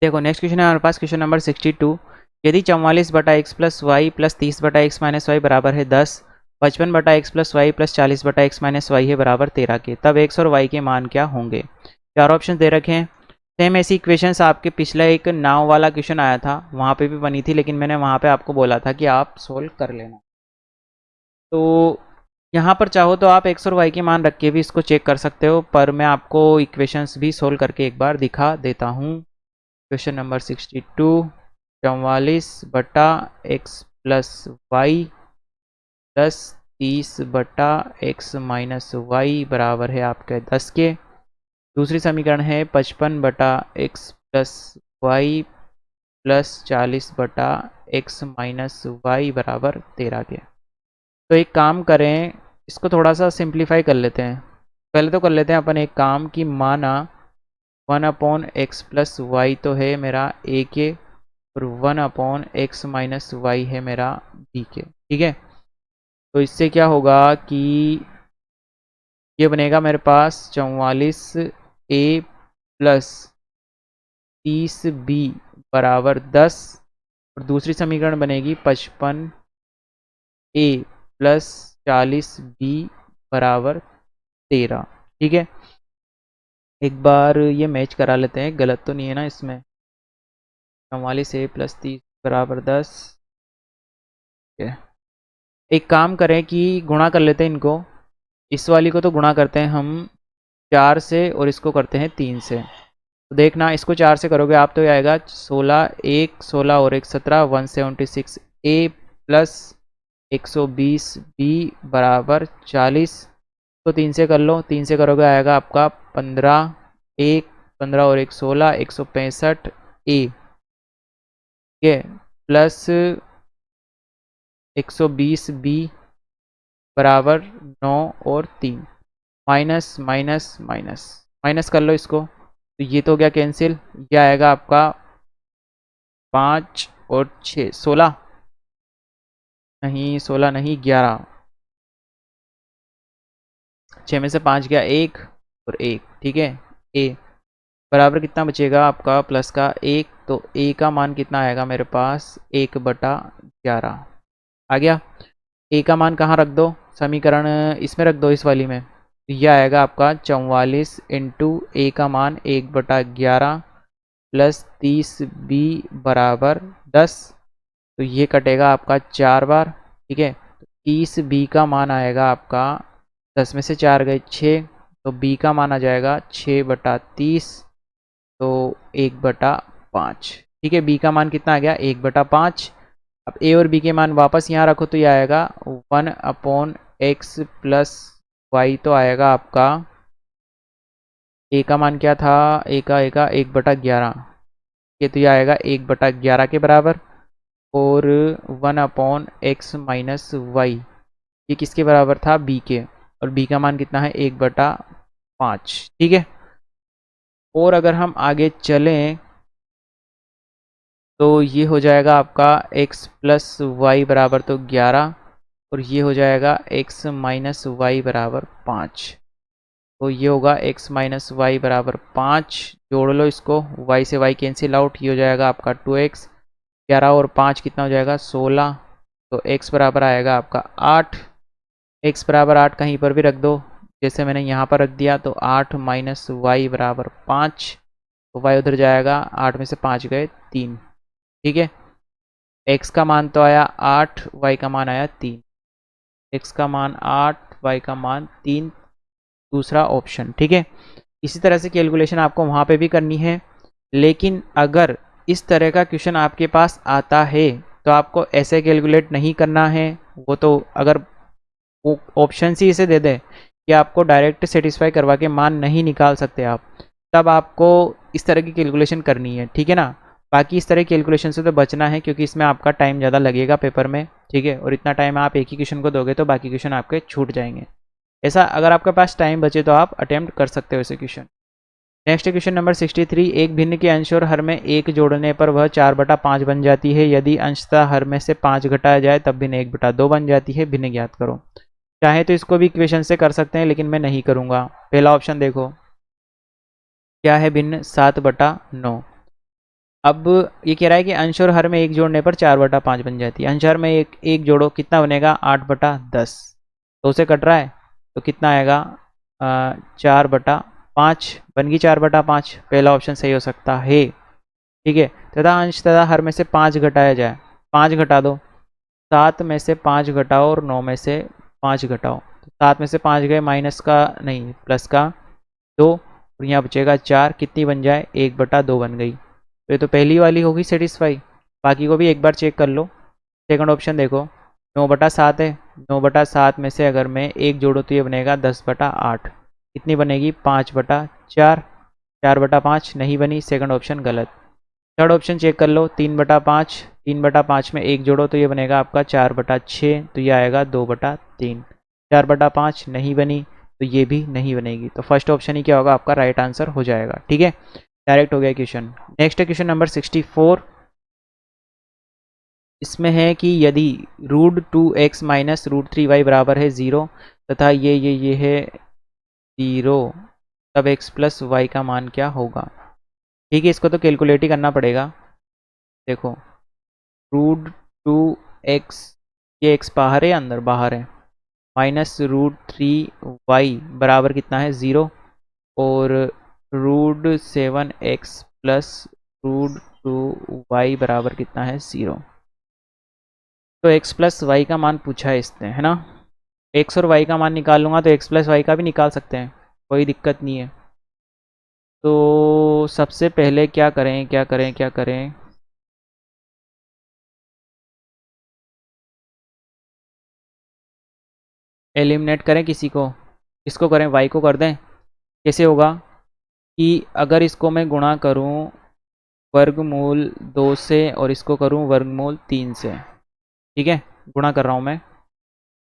देखो next question है हमारे पास, क्वेश्चन नंबर 62। यदि 44 बटा एक्स प्लस वाई प्लस 30 बटा एक्स माइनस वाई बराबर है 10, 55 बटा एक्स प्लस वाई प्लस 40 बटा एक्स माइनस वाई है बराबर 13 के, तब एक्स और वाई के मान क्या होंगे। चार ऑप्शन दे रखे हैं। सेम ऐसी इक्वेशंस आपके पिछला एक नाव वाला क्वेश्चन आया था वहाँ पे भी बनी थी, लेकिन मैंने वहाँ पे आपको बोला था कि आप सोल्व कर लेना। तो यहाँ पर चाहो तो आप एक्स और वाई के मान रख के भी इसको चेक कर सकते हो, पर मैं आपको इक्वेशंस भी सोल्व करके एक बार दिखा देता हूँ। क्वेश्चन नंबर 62, 44 बटा एक्स प्लस वाई प्लस 30 बटा एक्स माइनस वाई बराबर है आपके 10 के। दूसरी समीकरण है 55 बटा एक्स प्लस वाई प्लस 40 बटा एक्स माइनस वाई बराबर 13 के। तो एक काम करें, इसको थोड़ा सा सिंप्लीफाई कर लेते हैं। पहले तो कर लेते हैं अपन एक काम कि माना 1/x प्लस वाई तो है मेरा ए के, और 1/x माइनस वाई है मेरा बी के। ठीक है, तो इससे क्या होगा कि ये बनेगा मेरे पास 44a प्लस 30b बराबर 10, और दूसरी समीकरण बनेगी 55a प्लस 40b बराबर 13। ठीक है, एक बार ये मैच करा लेते हैं, गलत तो नहीं है ना इसमें। 44a प्लस 30 बराबर 10। एक काम करें कि गुणा कर लेते हैं इनको। इस वाली को तो गुणा करते हैं हम 4 से, और इसको करते हैं 3 से। तो देखना, इसको 4 से करोगे आप तो ये आएगा 16, एक 16 और एक 17, 176 ए प्लस 120 बी बराबर 40। तो 3 से कर लो, 3 से करोगे आएगा आपका 15, एक 15 और एक 16, 165 ए, ठीक है, प्लस 120 बी बराबर 9 और 3, माइनस माइनस माइनस माइनस कर लो इसको, तो ये तो हो गया कैंसिल। ये आएगा आपका 5 और 6 16, नहीं 16 नहीं 11, 6 में से 5 गया 1 और 1। ठीक है, ए बराबर कितना बचेगा आपका प्लस का 1, तो ए का मान कितना आएगा मेरे पास 1/11 आ गया। ए का मान कहाँ रख दो, समीकरण इसमें रख दो, इस वाली में। तो यह आएगा आपका 44 इंटू ए का मान 1/11 प्लस 30 बी बराबर 10। तो ये कटेगा आपका 4 बार। ठीक है, तो 30 बी का मान आएगा आपका 10 में से 4 गए 6, तो बी का मान आ जाएगा 6/30, तो 1/5। ठीक है, बी का मान कितना आ गया 1/5। अब ए और बी के मान वापस यहाँ रखो, तो ये आएगा 1/x प्लस वाई, तो आएगा आपका ए का मान क्या था, ए का 1/11, ये तो ये आएगा 1/11 के बराबर। और 1/x माइनस वाई, ये किसके बराबर था, बी के, और बी का मान कितना है 1/5। ठीक है, और अगर हम आगे चलें तो ये हो जाएगा आपका x प्लस वाई बराबर तो 11, और ये हो जाएगा x माइनस वाई बराबर 5। तो ये होगा x माइनस वाई बराबर 5, जोड़ लो इसको, y से y कैंसिल आउट, ये हो जाएगा आपका 2x, 11 और 5 कितना हो जाएगा 16, तो x बराबर आएगा आपका 8। x बराबर 8 कहीं पर भी रख दो, जैसे मैंने यहाँ पर रख दिया, तो 8 माइनस वाई बराबर 5, तो y उधर जाएगा, 8 में से 5 गए 3। ठीक है, x का मान तो आया 8, y का मान आया 3, x का मान 8, y का मान 3, दूसरा ऑप्शन। ठीक है, इसी तरह से कैलकुलेशन आपको वहाँ पे भी करनी है, लेकिन अगर इस तरह का क्वेश्चन आपके पास आता है तो आपको ऐसे कैलकुलेट नहीं करना है। वो तो अगर वो ऑप्शन ही इसे दे दे कि आपको डायरेक्ट सेटिस्फाई करवा के मान नहीं निकाल सकते आप, तब आपको इस तरह की कैलकुलेशन करनी है। ठीक है ना, बाकी इस तरह की कैलकुलेशन से तो बचना है, क्योंकि इसमें आपका टाइम ज़्यादा लगेगा पेपर में। ठीक है, और इतना टाइम आप एक ही क्वेश्चन को दोगे तो बाकी क्वेश्चन आपके छूट जाएंगे। ऐसा अगर आपके पास टाइम बचे तो आप अटेम्प्ट कर सकते हो ऐसे क्वेश्चन। नेक्स्ट क्वेश्चन नंबर 63, एक भिन्न के अंश और हर में 1 जोड़ने पर वह 4/5 बन जाती है, यदि अंशतः हर में से 5 घटाया जाए तब भिन्न 1/2 बन जाती है, भिन्न ज्ञात करो। चाहे तो इसको भी इक्वेशन से कर सकते हैं, लेकिन मैं नहीं करूँगा। पहला ऑप्शन देखो क्या है, भिन्न 7/9। अब ये कह रहा है कि अंश और हर में एक जोड़ने पर 4/5 बन जाती है। अंश हर में एक एक जोड़ो, कितना बनेगा? 8/10। तो उसे कट रहा है तो कितना आएगा? 4/5 बन गई। 4/5 पहला ऑप्शन सही हो सकता है। ठीक है, तथा अंश तथा हर में से 5 घटाया जाए। 5 घटा दो, 7 में से 5 घटाओ और 9 में से 5 घटाओ। तो 7 में से 5 गए, माइनस का नहीं प्लस का 2, और यहाँ बचेगा 4। कितनी बन जाए? 1/2 बन गई। तो ये तो पहली वाली होगी सेटिस्फाई। बाकी को भी एक बार चेक कर लो। सेकंड ऑप्शन देखो, 9/7 है। 9/7 में से अगर मैं एक जोड़ो तो ये बनेगा 10/8। कितनी बनेगी? 5/4। 4/5 नहीं बनी, सेकंड ऑप्शन गलत। थर्ड ऑप्शन चेक कर लो, 3/5। 3/5 में एक जोड़ो तो ये बनेगा आपका 4/6, तो ये आएगा 2/3। 4/5 नहीं बनी, तो ये भी नहीं बनेगी। तो फर्स्ट ऑप्शन ही क्या होगा? आपका राइट आंसर हो जाएगा। ठीक है, डायरेक्ट हो गया क्वेश्चन। Next question number 64। इसमें है कि यदि √2x माइनस √3y बराबर है 0 तथा ये है 0, तब x प्लस वाई का मान क्या होगा? ठीक है, इसको तो कैलकुलेट ही करना पड़ेगा। देखो, √2x, ये x बाहर है या अंदर? बाहर है। माइनस √3y बराबर कितना है? 0। और √7x प्लस √2y बराबर कितना है? 0। तो x प्लस वाई का मान पूछा है इसने, है ना। x और y का मान निकाल लूँगा तो x प्लस वाई का भी निकाल सकते हैं, कोई दिक्कत नहीं है। तो सबसे पहले क्या करें, क्या करें, क्या करें? एलिमिनेट करें किसी को? इसको करें, y को कर दें। कैसे होगा कि अगर इसको मैं गुणा करूं वर्गमूल 2 से और इसको करूं वर्गमूल 3 से, ठीक है, गुणा कर रहा हूं मैं,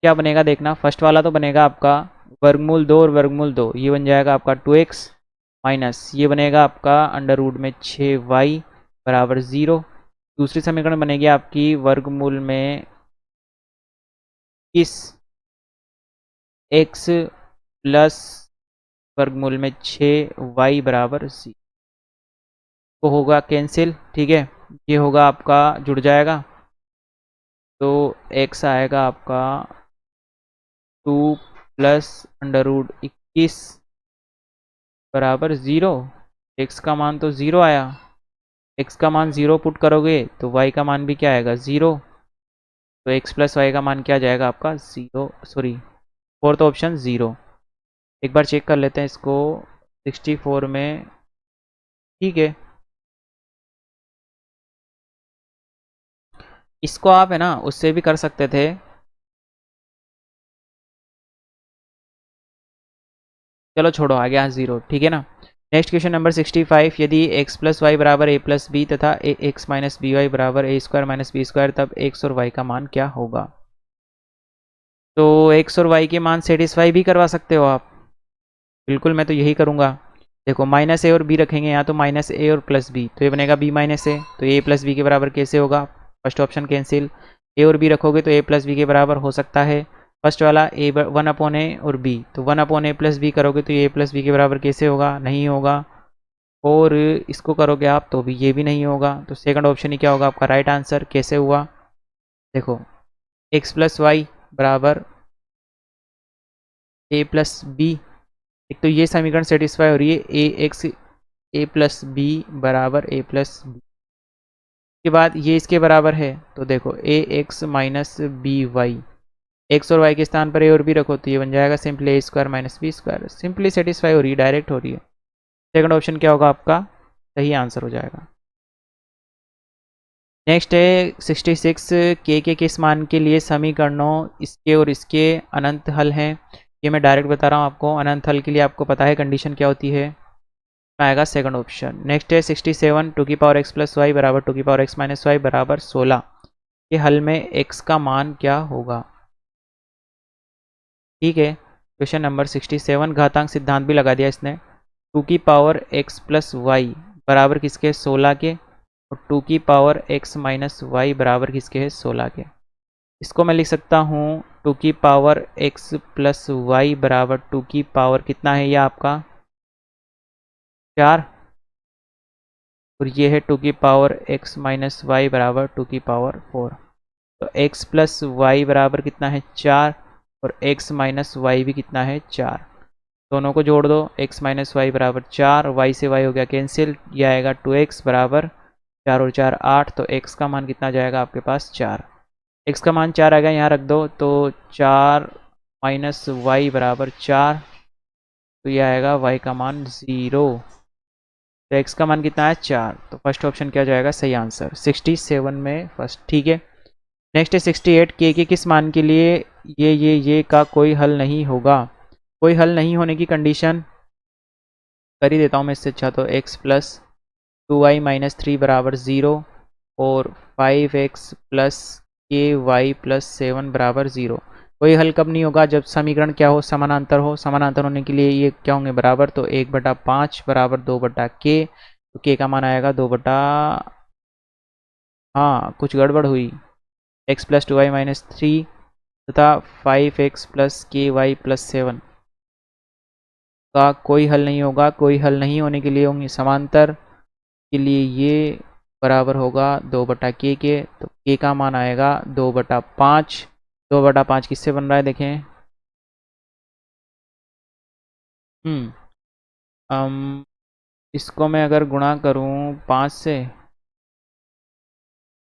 क्या बनेगा देखना। फर्स्ट वाला तो बनेगा आपका वर्गमूल 2 और वर्गमूल 2, ये बन जाएगा आपका 2x माइनस ये बनेगा आपका अंडर रूट में 6y बराबर 0। दूसरी समीकरण बनेगी आपकी वर्गमूल में किस x प्लस वर्गमूल में 6y बराबर 0 को होगा कैंसिल। ठीक है, ये होगा आपका जुड़ जाएगा, तो x आएगा आपका 2 प्लस अंडर रूट 21 बराबर 0। x का मान तो 0 आया, x का मान 0 पुट करोगे तो y का मान भी क्या आएगा? 0। तो x प्लस वाई का मान क्या आ जाएगा आपका? 0, सॉरी फोर्थ ऑप्शन 0। एक बार चेक कर लेते हैं इसको 64 में। ठीक है, इसको आप है ना उससे भी कर सकते थे। चलो छोड़ो, आ गया 0। ठीक है ना। Next question number 65। यदि x प्लस वाई बराबर a प्लस बी तथा a x minus B y बराबर a square minus B square, तब x और y का मान क्या होगा? तो x और y के मान सेटिस्फाई भी करवा सकते हो आप। बिल्कुल, मैं तो यही करूँगा। देखो, माइनस ए और बी रखेंगे यहाँ, तो माइनस ए और प्लस बी, तो ये बनेगा b माइनस ए। तो ए प्लस बी के बराबर कैसे होगा? First option cancel. ए और बी रखोगे तो ए प्लस बी के बराबर हो सकता है। फर्स्ट वाला ए 1/a और बी, तो 1/a प्लस बी करोगे तो ये ए प्लस बी के बराबर कैसे होगा? नहीं होगा। और इसको करोगे आप तो भी ये भी नहीं होगा। तो सेकंड ऑप्शन ही क्या होगा आपका राइट आंसर? कैसे हुआ? देखो, एक्स प्लस वाई बराबर ए प्लस बी, एक तो ये समीकरण सेटिस्फाई हो रही है, ए एक्स ए प्लस बी बराबर ए प्लस बी के बाद ये इसके बराबर है। तो देखो, A x minus B Y, X और वाई के स्थान पर ए और बी रखो तो ये बन जाएगा simply A square minus B square. Simply satisfy हो रही है, डायरेक्ट हो रही है। सेकंड ऑप्शन क्या होगा आपका? सही आंसर हो जाएगा। नेक्स्ट है 66। के किस मान के लिए समीकरणों इसके और इसके अनंत हल हैं? ये मैं डायरेक्ट बता रहा हूँ आपको। अनंत हल के लिए आपको पता है कंडीशन क्या होती है, आएगा सेकंड ऑप्शन। नेक्स्ट है 67। 2x प्लस वाई बराबर 2x माइनस वाई बराबर 16 के हल में x का मान क्या होगा? ठीक है, क्वेश्चन नंबर 67। घातांक सिद्धांत भी लगा दिया इसने। 2x प्लस वाई बराबर किसके? 16 के। और 2x माइनस वाई बराबर किसके है? 16 के। इसको मैं लिख सकता हूँ 2x प्लस वाई बराबर 2 की पावर कितना है? यह आपका 4। और ये है 2 की पावर x माइनस वाई बराबर 2 की पावर 4। तो x प्लस वाई बराबर कितना है 4 और x माइनस वाई भी कितना है 4। दोनों को जोड़ दो, x माइनस वाई बराबर 4, y से y हो गया कैंसिल, ये आएगा 2x बराबर 4 और 4 8। तो x का मान कितना जाएगा आपके पास 4। x का मान 4 आ गया, यहाँ रख दो। तो 4 माइनस वाई बराबर 4, तो ये आएगा y का मान 0। तो x का मान कितना है 4। तो फर्स्ट ऑप्शन क्या जाएगा सही आंसर 67 में फर्स्ट। ठीक है, नेक्स्ट है 68। के किस मान के लिए ये का कोई हल नहीं होगा। कोई हल नहीं होने की कंडीशन कर ही देता हूँ मैं, इससे अच्छा तो x प्लस 2y माइनस 3 बराबर 0 और 5x प्लस के वाई प्लस 7 बराबर 0। कोई हल कब नहीं होगा, जब समीकरण क्या हो, समानांतर हो। समानांतर होने के लिए ये क्या होंगे बराबर, तो 1/5 बराबर 2/k। तो k का मान आएगा 2 बटा, हाँ कुछ गड़बड़ हुई, x प्लस 2y माइनस 3 तथा 5x प्लस के वाई प्लस 7 का कोई हल नहीं होगा। कोई हल नहीं होने के लिए होंगे समांतर के लिए ये बराबर होगा 2/k के। तो k का मान आएगा 2/5। 2/5 किससे बन रहा है देखें, इसको मैं अगर गुणा करूँ 5 से,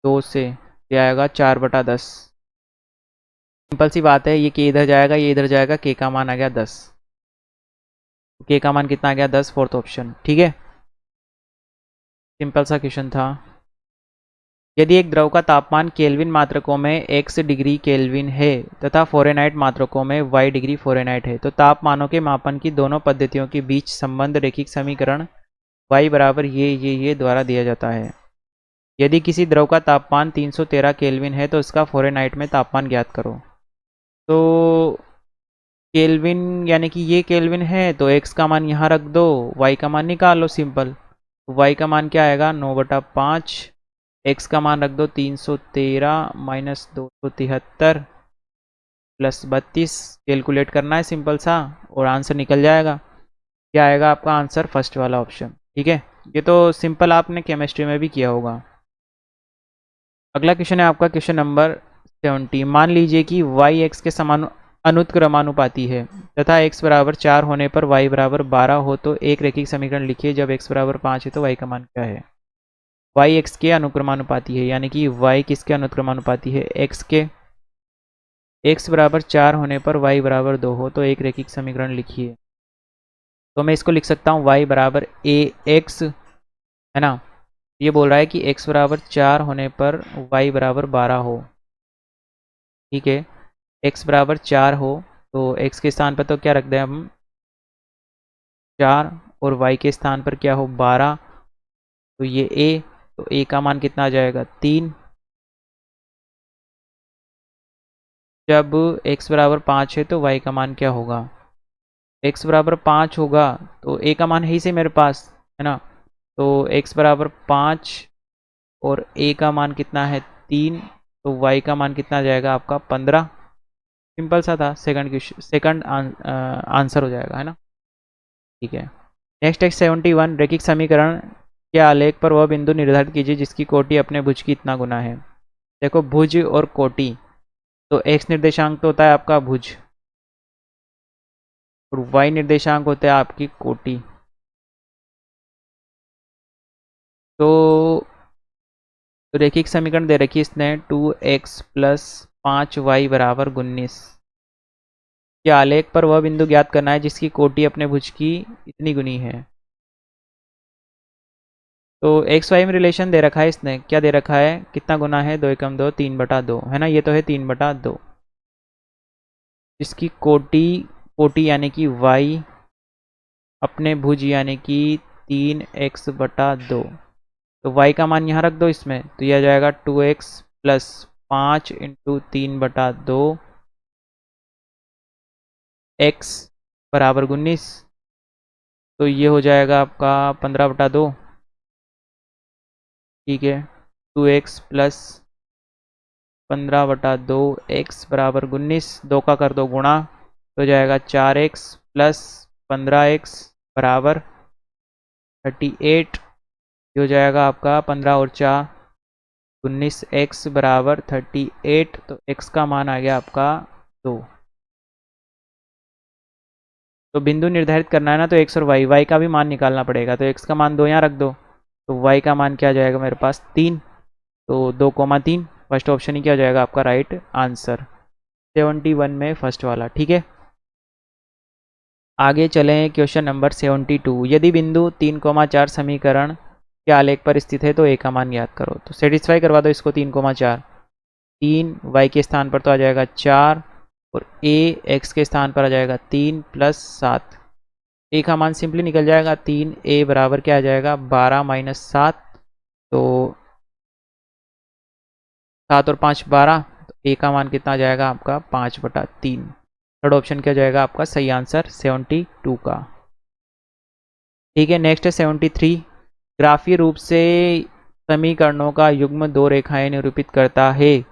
2 से, क्या आएगा 4/10। सिंपल सी बात है, ये k इधर जाएगा, ये इधर जाएगा, k का मान आ गया 10। k का मान कितना आ गया 10, फोर्थ ऑप्शन। ठीक है, सिंपल सा क्वेश्चन था। यदि एक द्रव का तापमान केल्विन मात्रकों में x डिग्री केल्विन है तथा फ़ारेनहाइट मात्रकों में y डिग्री फ़ारेनहाइट है, तो तापमानों के मापन की दोनों पद्धतियों के बीच संबंध रैखिक समीकरण y बराबर ये द्वारा दिया जाता है। यदि किसी द्रव का तापमान 313 केल्विन है तो उसका फ़ारेनहाइट में तापमान ज्ञात करो। तो केल्विन यानी कि ये केल्विन है, तो x का मान यहाँ रख दो, y का मान निकाल लो सिंपल। y का मान क्या आएगा 9/5, x का मान रख दो 313 माइनस 273 प्लस 32। कैलकुलेट करना है सिंपल सा और आंसर निकल जाएगा। क्या आएगा आपका आंसर, फर्स्ट वाला ऑप्शन। ठीक है, ये तो सिंपल आपने केमिस्ट्री में भी किया होगा। अगला क्वेश्चन है आपका क्वेश्चन नंबर 70। मान लीजिए कि y x के समान अनुक्रमानुपाती है तथा x बराबर 4 होने पर y बराबर 12 हो, तो एक रैखिक समीकरण लिखिए जब x बराबर 5 है तो y का मान क्या है। y x के अनुक्रमानुपाती है, यानी कि y किसके अनुक्रमानुपाती है, x के। x बराबर 4 होने पर y बराबर 2 हो, तो एक रैखिक समीकरण लिखिए। तो मैं इसको लिख सकता हूँ y बराबर a x, है ना। ये बोल रहा है कि x बराबर 4 होने पर y बराबर 12 हो। ठीक है, x बराबर 4 हो तो x के स्थान पर तो क्या रख दें हम 4, और y के स्थान पर क्या हो 12, तो ये a, तो a का मान कितना आ जाएगा 3। जब x बराबर 5 है तो y का मान क्या होगा, x बराबर 5 होगा तो a का मान है ही से मेरे पास, है ना। तो x बराबर 5 और a का मान कितना है 3, तो y का मान कितना आ जाएगा आपका 15। सिंपल सा था, सेकंड क्वेश्चन, सेकंड आंसर हो जाएगा, है ना। ठीक है, नेक्स्ट है 71। रैखिक समीकरण के आलेख पर वह बिंदु निर्धारित कीजिए जिसकी कोटि अपने भुज की इतना गुना है। देखो भुज और कोटि, तो x निर्देशांक तो होता है आपका भुज और y निर्देशांक होता है आपकी कोटि। तो रैखिक समीकरण दे रखी है इसने 2x प्लस 5y बराबर 19 के आलेख पर वह बिंदु ज्ञात करना है जिसकी कोटि अपने भुज की इतनी गुनी है। तो एक्स वाई में रिलेशन दे रखा है इसने, क्या दे रखा है, कितना गुना है 2 एकम 2, 3/2, है ना। ये तो है 3/2, जिसकी कोटि, कोटि यानी कि y अपने भुज यानी कि 3x/2। तो y का मान यहाँ रख दो इसमें, तो यह आ जाएगा 2x प्लस 5 इंटू 3/2 x बराबर 19। तो ये हो जाएगा आपका 15/2। ठीक है, 2x प्लस 15/2 x बराबर 19, 2 का कर दो गुणा, तो जाएगा 4x प्लस 15x बराबर 38। ये हो जाएगा आपका 15 और 4 19x बराबर 38। तो x का मान आ गया आपका 2। तो बिंदु निर्धारित करना है ना, तो x और y का भी मान निकालना पड़ेगा। तो x का मान 2 यहाँ रख दो, तो y का मान क्या आ जाएगा मेरे पास 3। तो 2,3 फर्स्ट ऑप्शन ही क्या हो जाएगा आपका राइट आंसर 71 में फर्स्ट वाला। ठीक है, आगे चलें क्वेश्चन नंबर 72। यदि बिंदु 3,4 समीकरण के आलेख पर स्थित है तो a का मान ज्ञात करो। तो सेटिस्फाई करवा दो इसको। 3,4 3 y के स्थान पर तो आ जाएगा 4 और a x के स्थान पर आ जाएगा 3 प्लस 7। a का मान सिंपली निकल जाएगा 3। a बराबर क्या आ जाएगा 12 माइनस 7। तो 7 और 5 12। तो a का मान कितना आ जाएगा आपका 5/3। थर्ड ऑप्शन क्या जाएगा आपका सही आंसर 72 का। ठीक है, नेक्स्ट है 73। ग्राफीय रूप से समीकरणों का युग्म दो रेखाएं निरूपित करता है।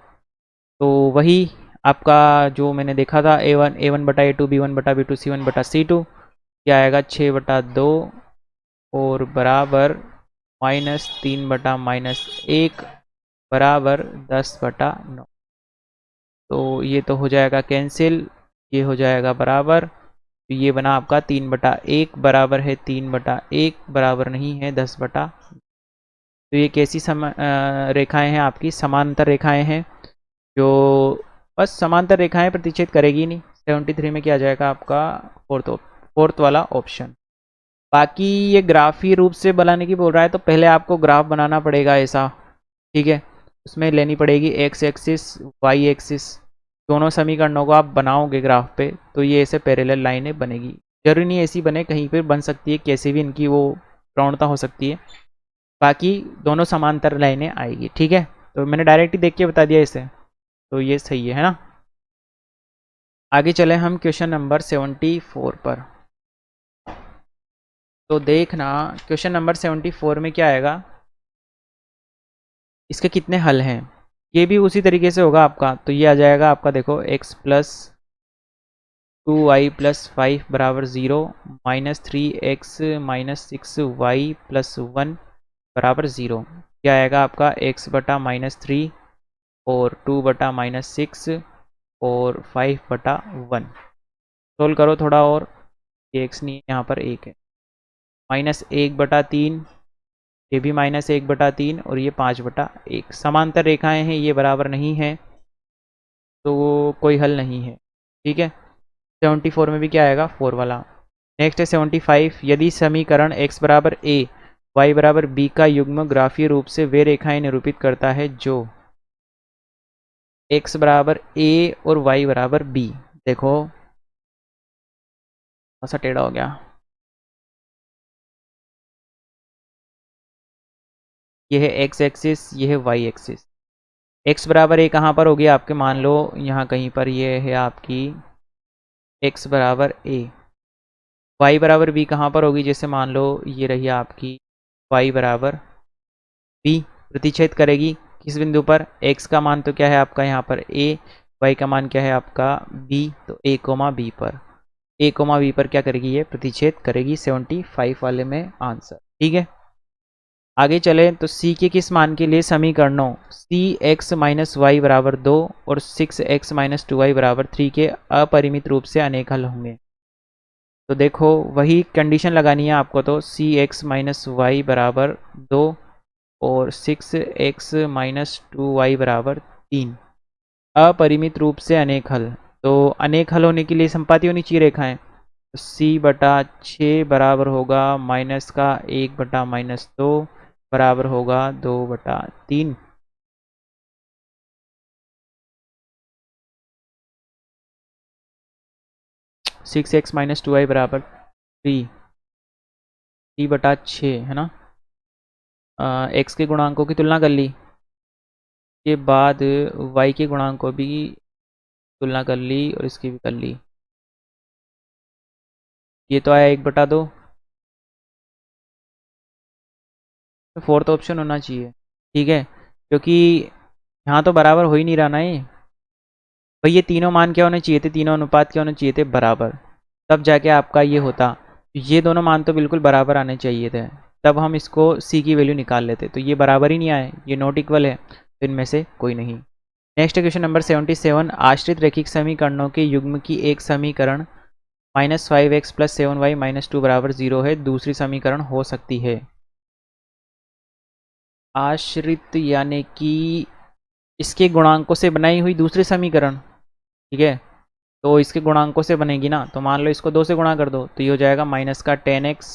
तो वही आपका जो मैंने देखा था a1 बटा a2 b1 बटा b2 c1 बटा c2 क्या आएगा 6/2 और बराबर -3/-1 बराबर 10/9। तो ये तो हो जाएगा कैंसिल, ये हो जाएगा बराबर। तो ये बना आपका 3/1 बराबर है 3/1 बराबर नहीं है 10/। तो ये कैसी रेखाएं हैं आपकी समांतर रेखाएं हैं, जो बस समांतर रेखाएं प्रतिच्छेद करेगी नहीं। 73 में क्या आ जाएगा आपका फोर्थ वाला ऑप्शन। बाकी ये ग्राफी रूप से बनाने की बोल रहा है, तो पहले आपको ग्राफ बनाना पड़ेगा ऐसा। ठीक है, उसमें लेनी पड़ेगी एक्स एक्सिस वाई एक्सिस, दोनों समीकरणों को आप बनाओगे ग्राफ पे तो ये ऐसे पैरेलल लाइनें बनेगी। जरूरी नहीं ऐसी बने, कहीं पर बन सकती है, कैसे भी इनकी वो प्रवणता हो सकती है। बाकी दोनों समांतर लाइनें आएगी। ठीक है, तो मैंने डायरेक्ट ही देख के बता दिया इसे, तो ये सही है ना। आगे चले हम क्वेश्चन नंबर 74 पर। तो देखना क्वेश्चन नंबर 74 में क्या आएगा, इसके कितने हल हैं। ये भी उसी तरीके से होगा आपका। तो ये आ जाएगा आपका देखो x प्लस 2y प्लस 5 बराबर 0 -3x माइनस 6y प्लस 1 बराबर 0। क्या आएगा आपका x/-3 और 2/-6 और 5/1। सोल्व करो थोड़ा और, ये x नहीं है यहाँ पर 1 है। -1/3, ये भी -1/3 और ये 5/1। समांतर रेखाएं हैं, ये बराबर नहीं है, तो कोई हल नहीं है। ठीक है, 74 में भी क्या आएगा 4 वाला। नेक्स्ट है 75। यदि समीकरण x बराबर a y बराबर b का युग्म ग्राफीय रूप से वे रेखाएं निरूपित करता है जो x बराबर a और y बराबर b। देखो थोड़ा टेढ़ा हो गया, ये है x एक्सिस, ये है y एक्सिस। x बराबर a कहाँ पर होगी आपके, मान लो यहाँ कहीं पर ये है आपकी x बराबर a। y बराबर b कहाँ पर होगी, जैसे मान लो ये रही आपकी y बराबर b। प्रतिच्छेद करेगी किस बिंदु पर, x का मान तो क्या है आपका यहाँ पर a, y का मान क्या है आपका b। तो a, b पर a, b पर क्या करेगी, ये प्रतिच्छेद करेगी 75 वाले में आंसर। ठीक है, आगे चले तो c के किस मान के लिए समीकरणों सी एक्स माइनस वाई बराबर 2 और 6x माइनस 2y बराबर 3 के अपरिमित रूप से अनेक हल होंगे। तो देखो वही कंडीशन लगानी है आपको। तो सी एक्स माइनस वाई बराबर 2 और 6x माइनस 2y बराबर 3 अपरिमित रूप से अनेक हल। तो अनेक हल होने के लिए संपाती होनी चाहिए रेखाएं। तो c/6 बराबर होगा माइनस का 1/-2 बराबर होगा 2/3। 6x माइनस 2y बराबर 3 3/6 है ना। x के गुणांकों की तुलना कर ली के बाद y के गुणांकों भी तुलना कर ली और इसकी भी कर ली। ये तो आया 1/2, तो फोर्थ ऑप्शन होना चाहिए। ठीक है, क्योंकि यहाँ तो बराबर हो ही नहीं रहा ना ये। भाई ये तीनों मान क्या होने चाहिए थे, तीनों अनुपात क्या होने चाहिए थे बराबर, तब जाके आपका ये होता। ये दोनों मान तो बिल्कुल बराबर आने चाहिए थे। तब हम इसको c की वैल्यू निकाल लेते। तो ये बराबर ही नहीं आए, ये नॉट इक्वल है, तो इनमें से कोई नहीं। नेक्स्ट क्वेश्चन नंबर 77, आश्रित रैखिक समीकरणों के युग्म की एक समीकरण -5x + 7y - 2 बराबर 0 है, दूसरी समीकरण हो सकती है। आश्रित यानी कि इसके गुणांकों से बनाई हुई दूसरी समीकरण, ठीक है, तो इसके गुणांकों से बनेगी ना। तो मान लो इसको 2 से गुणा कर दो, तो ये हो जाएगा -10x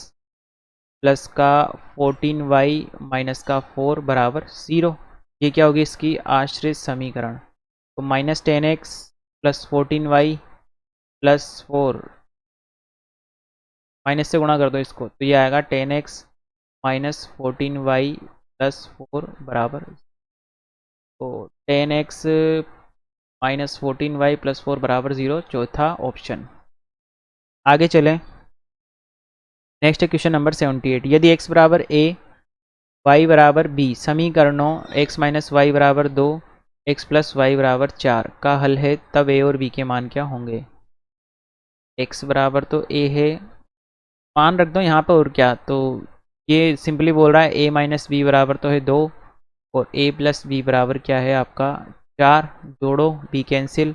प्लस का 14y - 4 बराबर 0। ये क्या होगी इसकी आश्रित समीकरण। तो -10x plus 14y plus 4, minus से गुणा कर दो इसको, तो ये आएगा 10x - 14y प्लस 4 बराबर, तो 10x - 14y प्लस 4 बराबर 0, चौथा ऑप्शन। आगे चलें। नेक्स्ट क्वेश्चन नंबर 78, यदि x बराबर a, y बराबर b समीकरणों x - y बराबर 2, x + y बराबर 4 का हल है, तब a और b के मान क्या होंगे। x बराबर तो a है, मान रख दो यहाँ पर, और क्या, तो ये सिंपली बोल रहा है a - b बराबर तो है 2, और a + b बराबर क्या है आपका 4, जोड़ो b कैंसिल,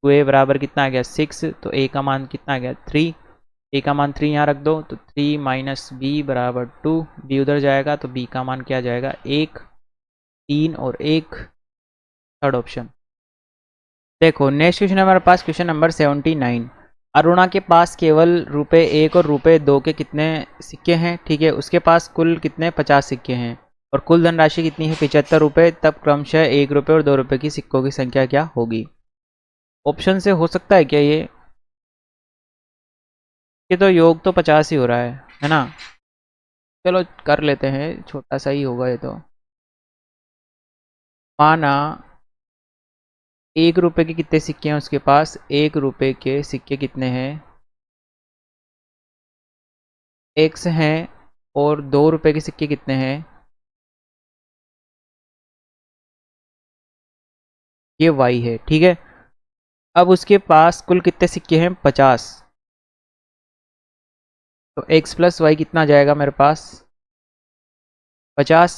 2a बराबर कितना आ गया 6, तो a का मान कितना आ गया 3, a का मान 3 यहाँ रख दो, तो 3 - b बराबर 2, b उधर जाएगा तो b का मान क्या जाएगा 1, 3 और 1, थर्ड ऑप्शन। देखो नेक्स्ट क्वेश्चन हमारे पास क्वेश्चन नंबर 79, अरुणा के पास केवल ₹1 और ₹2 के कितने सिक्के हैं, ठीक है, उसके पास कुल कितने 50 सिक्के हैं, और कुल धनराशि कितनी है 75 रुपये, तब क्रमशः ₹1 और ₹2 की सिक्कों की संख्या क्या होगी। ऑप्शन से हो सकता है क्या ये तो योग तो 50 ही हो रहा है ना। चलो कर लेते हैं, छोटा सा ही होगा ये तो। माना ₹1 के कितने सिक्के हैं उसके पास, ₹1 के सिक्के कितने हैं, x हैं, और ₹2 के सिक्के कितने हैं, ये y है, ठीक है। अब उसके पास कुल कितने सिक्के हैं 50, तो x + y कितना जाएगा मेरे पास 50,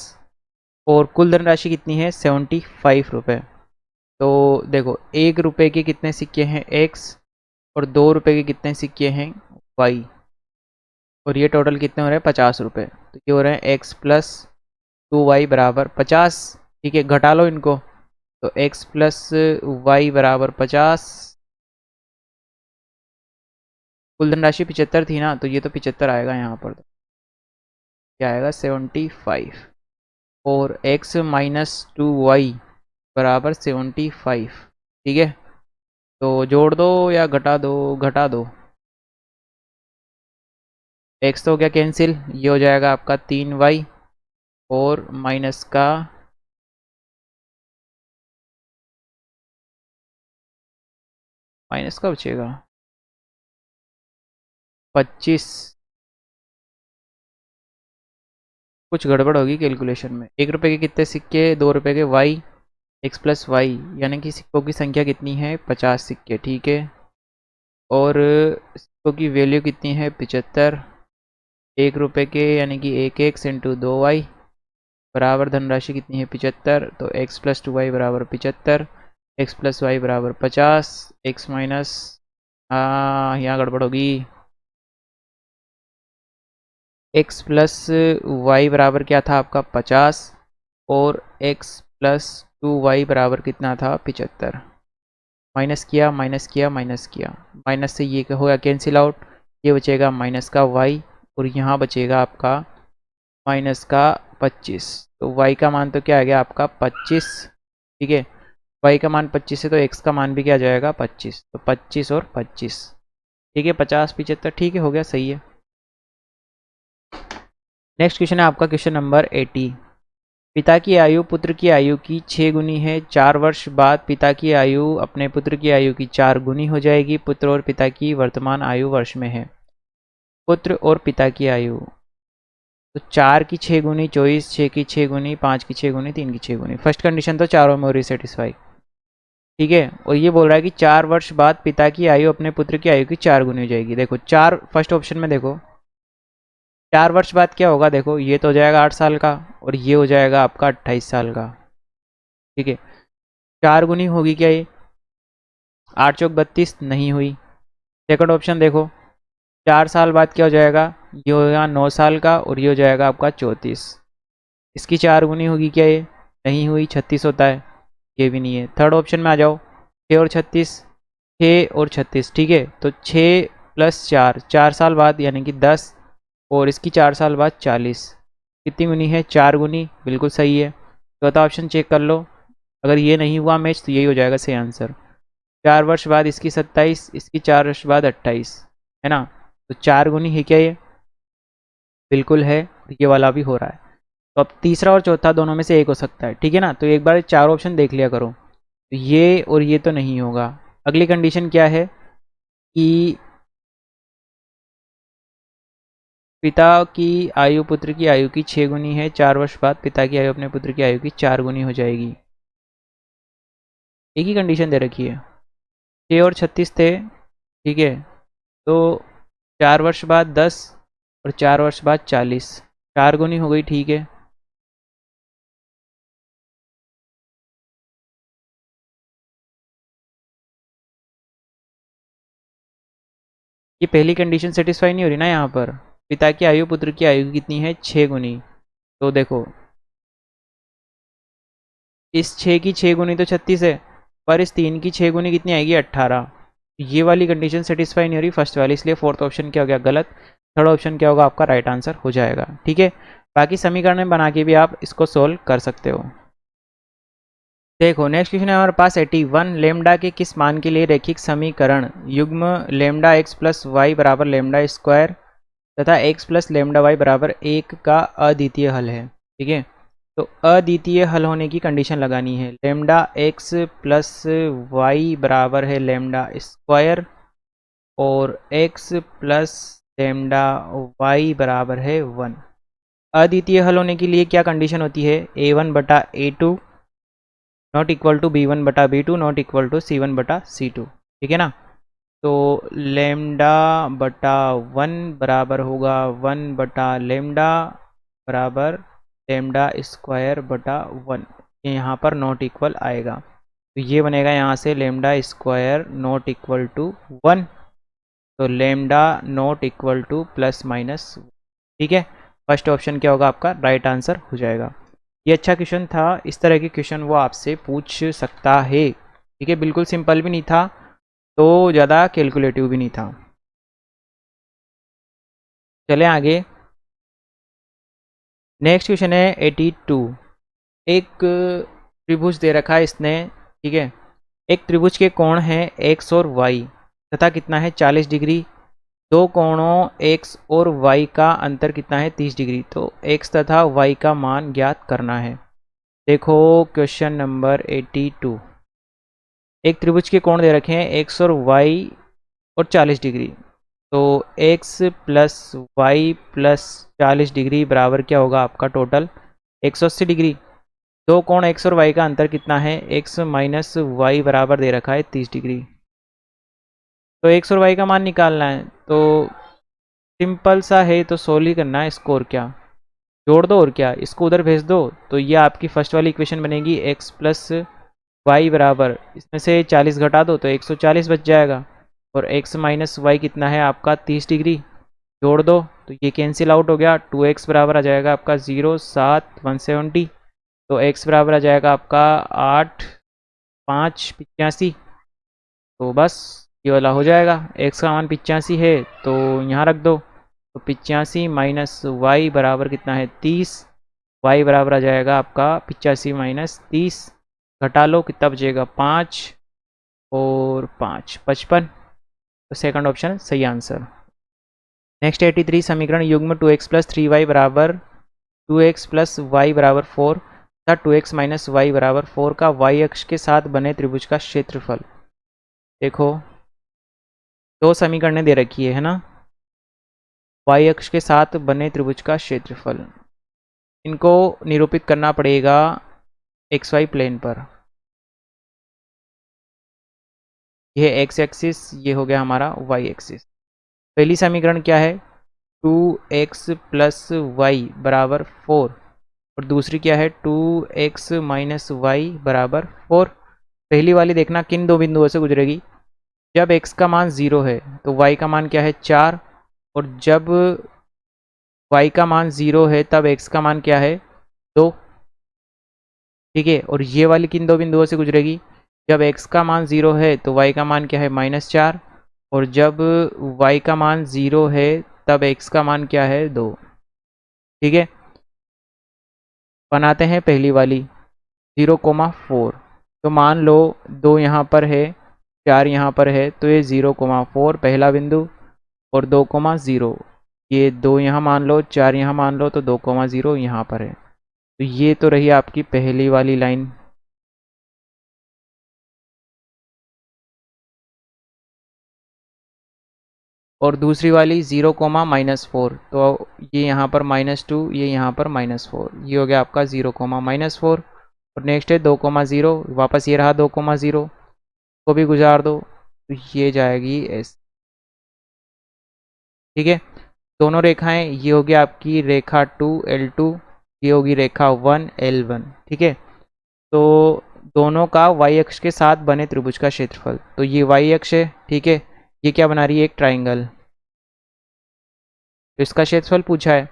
और कुल धनराशि कितनी है 75 रुपये। तो देखो ₹1 के कितने सिक्के हैं x, और ₹2 के कितने सिक्के हैं y, और ये टोटल कितने हो रहे हैं 50 रुपये, तो ये हो रहे हैं x + 2y बराबर 50, ठीक है, घटा लो इनको, तो x + y बराबर 50, कुल धनराशि 75 थी ना, तो ये तो 75 आएगा यहाँ पर, तो क्या आएगा 75, और x - 2y बराबर 75, ठीक है। तो जोड़ दो या घटा दो, x तो हो गया कैंसिल, ये हो जाएगा आपका 3y, और माइनस का माइनस का बचेगा 25, कुछ गड़बड़ होगी कैलकुलेशन में। ₹1 के कितने सिक्के, ₹2 के y, x + y, यानी कि सिक्कों की संख्या कितनी है 50 सिक्के, ठीक है, और सिक्कों की वैल्यू कितनी है 75, ₹1 के यानी कि 1x × 2y बराबर धनराशि कितनी है 75, तो x + 2y बराबर 75, x + y बराबर 50, x माइनस, हाँ यहाँ गड़बड़ होगी, x + y बराबर क्या था आपका 50, और x + 2y बराबर कितना था 75, माइनस किया माइनस किया माइनस किया, माइनस से ये होगा कैंसिल आउट, ये बचेगा माइनस का y, और यहाँ बचेगा आपका माइनस का 25, तो y का मान तो क्या आ गया आपका 25, ठीक है, y का मान 25 है, तो x का मान भी क्या जाएगा 25, तो 25 और 25, ठीक है, 50 75, ठीक है, हो गया, सही है। नेक्स्ट क्वेश्चन है आपका क्वेश्चन नंबर 80, पिता की आयु पुत्र की आयु की 6 गुनी है, 4 वर्ष बाद पिता की आयु अपने पुत्र की आयु की 4 गुनी हो जाएगी, पुत्र और पिता की वर्तमान आयु वर्ष में है। पुत्र और पिता की आयु, तो 4 की 6 गुनी 24, 6 की 6 गुनी, 5 की 6 गुनी, 3 की 6 गुनी, फर्स्ट कंडीशन तो चारों में हो रही सेटिस्फाई, ठीक है, और ये बोल रहा है कि 4 वर्ष बाद पिता की आयु अपने पुत्र की आयु की 4 गुनी हो जाएगी। देखो 4 फर्स्ट ऑप्शन में देखो, 4 वर्ष बाद क्या होगा, देखो ये तो हो जाएगा 8 साल का और ये हो जाएगा आपका 28 साल का। ठीक है, 4 गुनी होगी क्या ये? 8 चौक 32 नहीं हुई। सेकंड ऑप्शन देखो, 4 साल बाद क्या हो जाएगा, ये हो जाएगा 9 साल का और ये हो जाएगा आपका 34। इसकी 4 गुनी होगी क्या ये? नहीं हुई, 36 होता है, ये भी नहीं है। थर्ड ऑप्शन में आ जाओ, 6 और 36, 6 और 36, ठीक है, तो 6 प्लस 4, 4 साल बाद यानी कि 10, और इसकी 4 साल बाद 40। कितनी गुनी है? 4 गुनी, बिल्कुल सही है। चौथा ऑप्शन चेक कर लो, अगर ये नहीं हुआ मैच तो यही हो जाएगा सही आंसर। 4 वर्ष बाद इसकी 27, इसकी 4 वर्ष बाद 28, है ना? तो 4 गुनी है क्या ये? बिल्कुल है, ये वाला भी हो रहा है। तो अब तीसरा और चौथा दोनों में से एक हो सकता है, ठीक है ना? तो एक बार 4 ऑप्शन देख लिया करो। तो ये और ये तो नहीं होगा। अगली कंडीशन क्या है कि पिता की आयु पुत्र की आयु की 6 गुनी है, 4 वर्ष बाद पिता की आयु अपने पुत्र की आयु की 4 गुनी हो जाएगी। एक ही कंडीशन दे रखी है, 6 और 36 थे, ठीक है, तो 4 वर्ष बाद 10 और 4 वर्ष बाद 40, 4 गुनी हो गई, ठीक है। ये पहली कंडीशन सेटिस्फाई नहीं हो रही ना यहाँ पर। पिता की आयु पुत्र की आयु कितनी है? 6 गुनी। तो देखो, इस 6 की 6 गुनी तो 36 है, पर इस 3 की 6 गुनी कितनी आएगी? 18। ये वाली कंडीशन सेटिस्फाई नहीं हो रही फर्स्ट वाली, इसलिए फोर्थ ऑप्शन क्या हो गया? गलत। थर्ड ऑप्शन क्या होगा आपका? राइट आंसर हो जाएगा, ठीक है। बाकी समीकरण बना के भी आप इसको सोल्व कर सकते हो। देखो नेक्स्ट क्वेश्चन है हमारे पास 81, लेमडा के किस मान के लिए रैखिक समीकरण युग्म लेमडा एक्स प्लस वाई बराबर लेमडा स्क्वायर तथा एक्स प्लस लेमडा वाई बराबर 1 का अद्वितीय हल है? ठीक है, तो अद्वितीय हल होने की कंडीशन लगानी है। लेमडा एक्स प्लस वाई बराबर है लेमडा स्क्वायर और एक्स प्लस लेमडा वाई बराबर है 1। अद्वितीय हल होने के लिए क्या कंडीशन होती है? A1/A2 not equal to B1/B2 not equal to C1/C2, ठीक है ना? तो लेमडा बटा 1 बराबर होगा 1/लेमडा बराबर लेमडा स्क्वायर बटा 1। ये यहाँ पर नॉट इक्वल आएगा, तो ये बनेगा यहाँ से lambda square not equal to 1, तो lambda not equal to plus minus, ठीक है। फर्स्ट ऑप्शन क्या होगा आपका? राइट आंसर हो जाएगा। ये अच्छा क्वेश्चन था, इस तरह के क्वेश्चन वो आपसे पूछ सकता है, ठीक है। बिल्कुल सिंपल भी नहीं था, तो ज़्यादा कैलकुलेटिव भी नहीं था। चले आगे, नेक्स्ट क्वेश्चन है 82। एक त्रिभुज दे रखा है इसने, ठीक है। एक त्रिभुज के कोण हैं एक्स और वाई तथा कितना है? 40 डिग्री। दो कोणों एक्स और वाई का अंतर कितना है? 30 डिग्री। तो एक्स तथा वाई का मान ज्ञात करना है। देखो क्वेश्चन नंबर 82, एक त्रिभुज के कोण दे रखे हैं एक्स और वाई और 40 डिग्री। तो x plus y plus 40 degree बराबर क्या होगा आपका? Total 180 degree. दो कोण एक्स और वाई का अंतर कितना है? एक्स माइनस वाई बराबर दे रखा है 30 डिग्री। तो एक्स और वाई का मान निकालना है, तो सिंपल सा है, तो सोल्व ही करना है इसको, और क्या, जोड़ दो और क्या, इसको उधर भेज दो। तो ये आपकी फर्स्ट वाली इक्वेशन बनेगी, एक्स प्लस वाई बराबर, इसमें से 40 घटा दो तो 140 बच जाएगा, और एक्स माइनस वाई कितना है आपका? 30 डिग्री। जोड़ दो तो ये कैंसिल आउट हो गया, 2x बराबर आ जाएगा आपका 0, 7, 170। तो x बराबर आ जाएगा आपका 8, 5, 85। तो बस ये वाला हो जाएगा, x का मान 85 है तो यहाँ रख दो। तो 85 माइनस वाई बराबर कितना है? 30। वाई बराबर आ जाएगा आपका 85 माइनस 30, घटा लो कितना बचेगा? 5 और 5 55। तो सेकंड ऑप्शन सही आंसर। नेक्स्ट 83, समीकरण युग्म 2x प्लस 3y बराबर 2x प्लस वाई बराबर 4 तथा 2x माइनस वाई बराबर 4 का y अक्ष के साथ बने त्रिभुज का क्षेत्रफल। देखो दो समीकरणें दे रखी है ना, y अक्ष के साथ बने त्रिभुज का क्षेत्रफल, इनको निरूपित करना पड़ेगा xy प्लेन पर। यह x एक्सिस, ये हो गया हमारा y एक्सिस। पहली समीकरण क्या है? 2x प्लस वाई बराबर 4 और दूसरी क्या है 2x माइनस वाई बराबर 4। पहली वाली देखना किन दो बिंदुओं से गुजरेगी। जब x का मान 0 है तो y का मान क्या है 4 और जब y का मान 0 है तब x का मान क्या है 2। ठीक है, और ये वाली किन दो बिंदुओं से गुजरेगी। जब x का मान 0 है तो y का मान क्या है -4 और जब y का मान 0 है तब x का मान क्या है 2। ठीक है, बनाते हैं पहली वाली 0,4। तो मान लो 2 यहाँ पर है 4 यहाँ पर है तो ये 0,4 पहला बिंदु और 2,0 ये 2 यहाँ मान लो 4 यहाँ मान लो तो 2,0 यहाँ पर है। तो ये तो रही आपकी पहली वाली लाइन। और दूसरी वाली 0,-4 तो ये यहाँ पर -2 ये यहाँ पर -4 ये हो गया आपका 0,-4। और नेक्स्ट है 2,0 वापस ये रहा 2,0 को भी गुजार दो तो ये जाएगी ऐसे। ठीक है, दोनों रेखाएं ये होगी आपकी रेखा 2L2 ये होगी रेखा 1L1। ठीक है, तो दोनों का y अक्ष के साथ बने त्रिभुज का क्षेत्रफल तो ये y अक्ष है। ठीक है, ये क्या बना रही है एक ट्राइंगल तो इसका क्षेत्रफल पूछा है।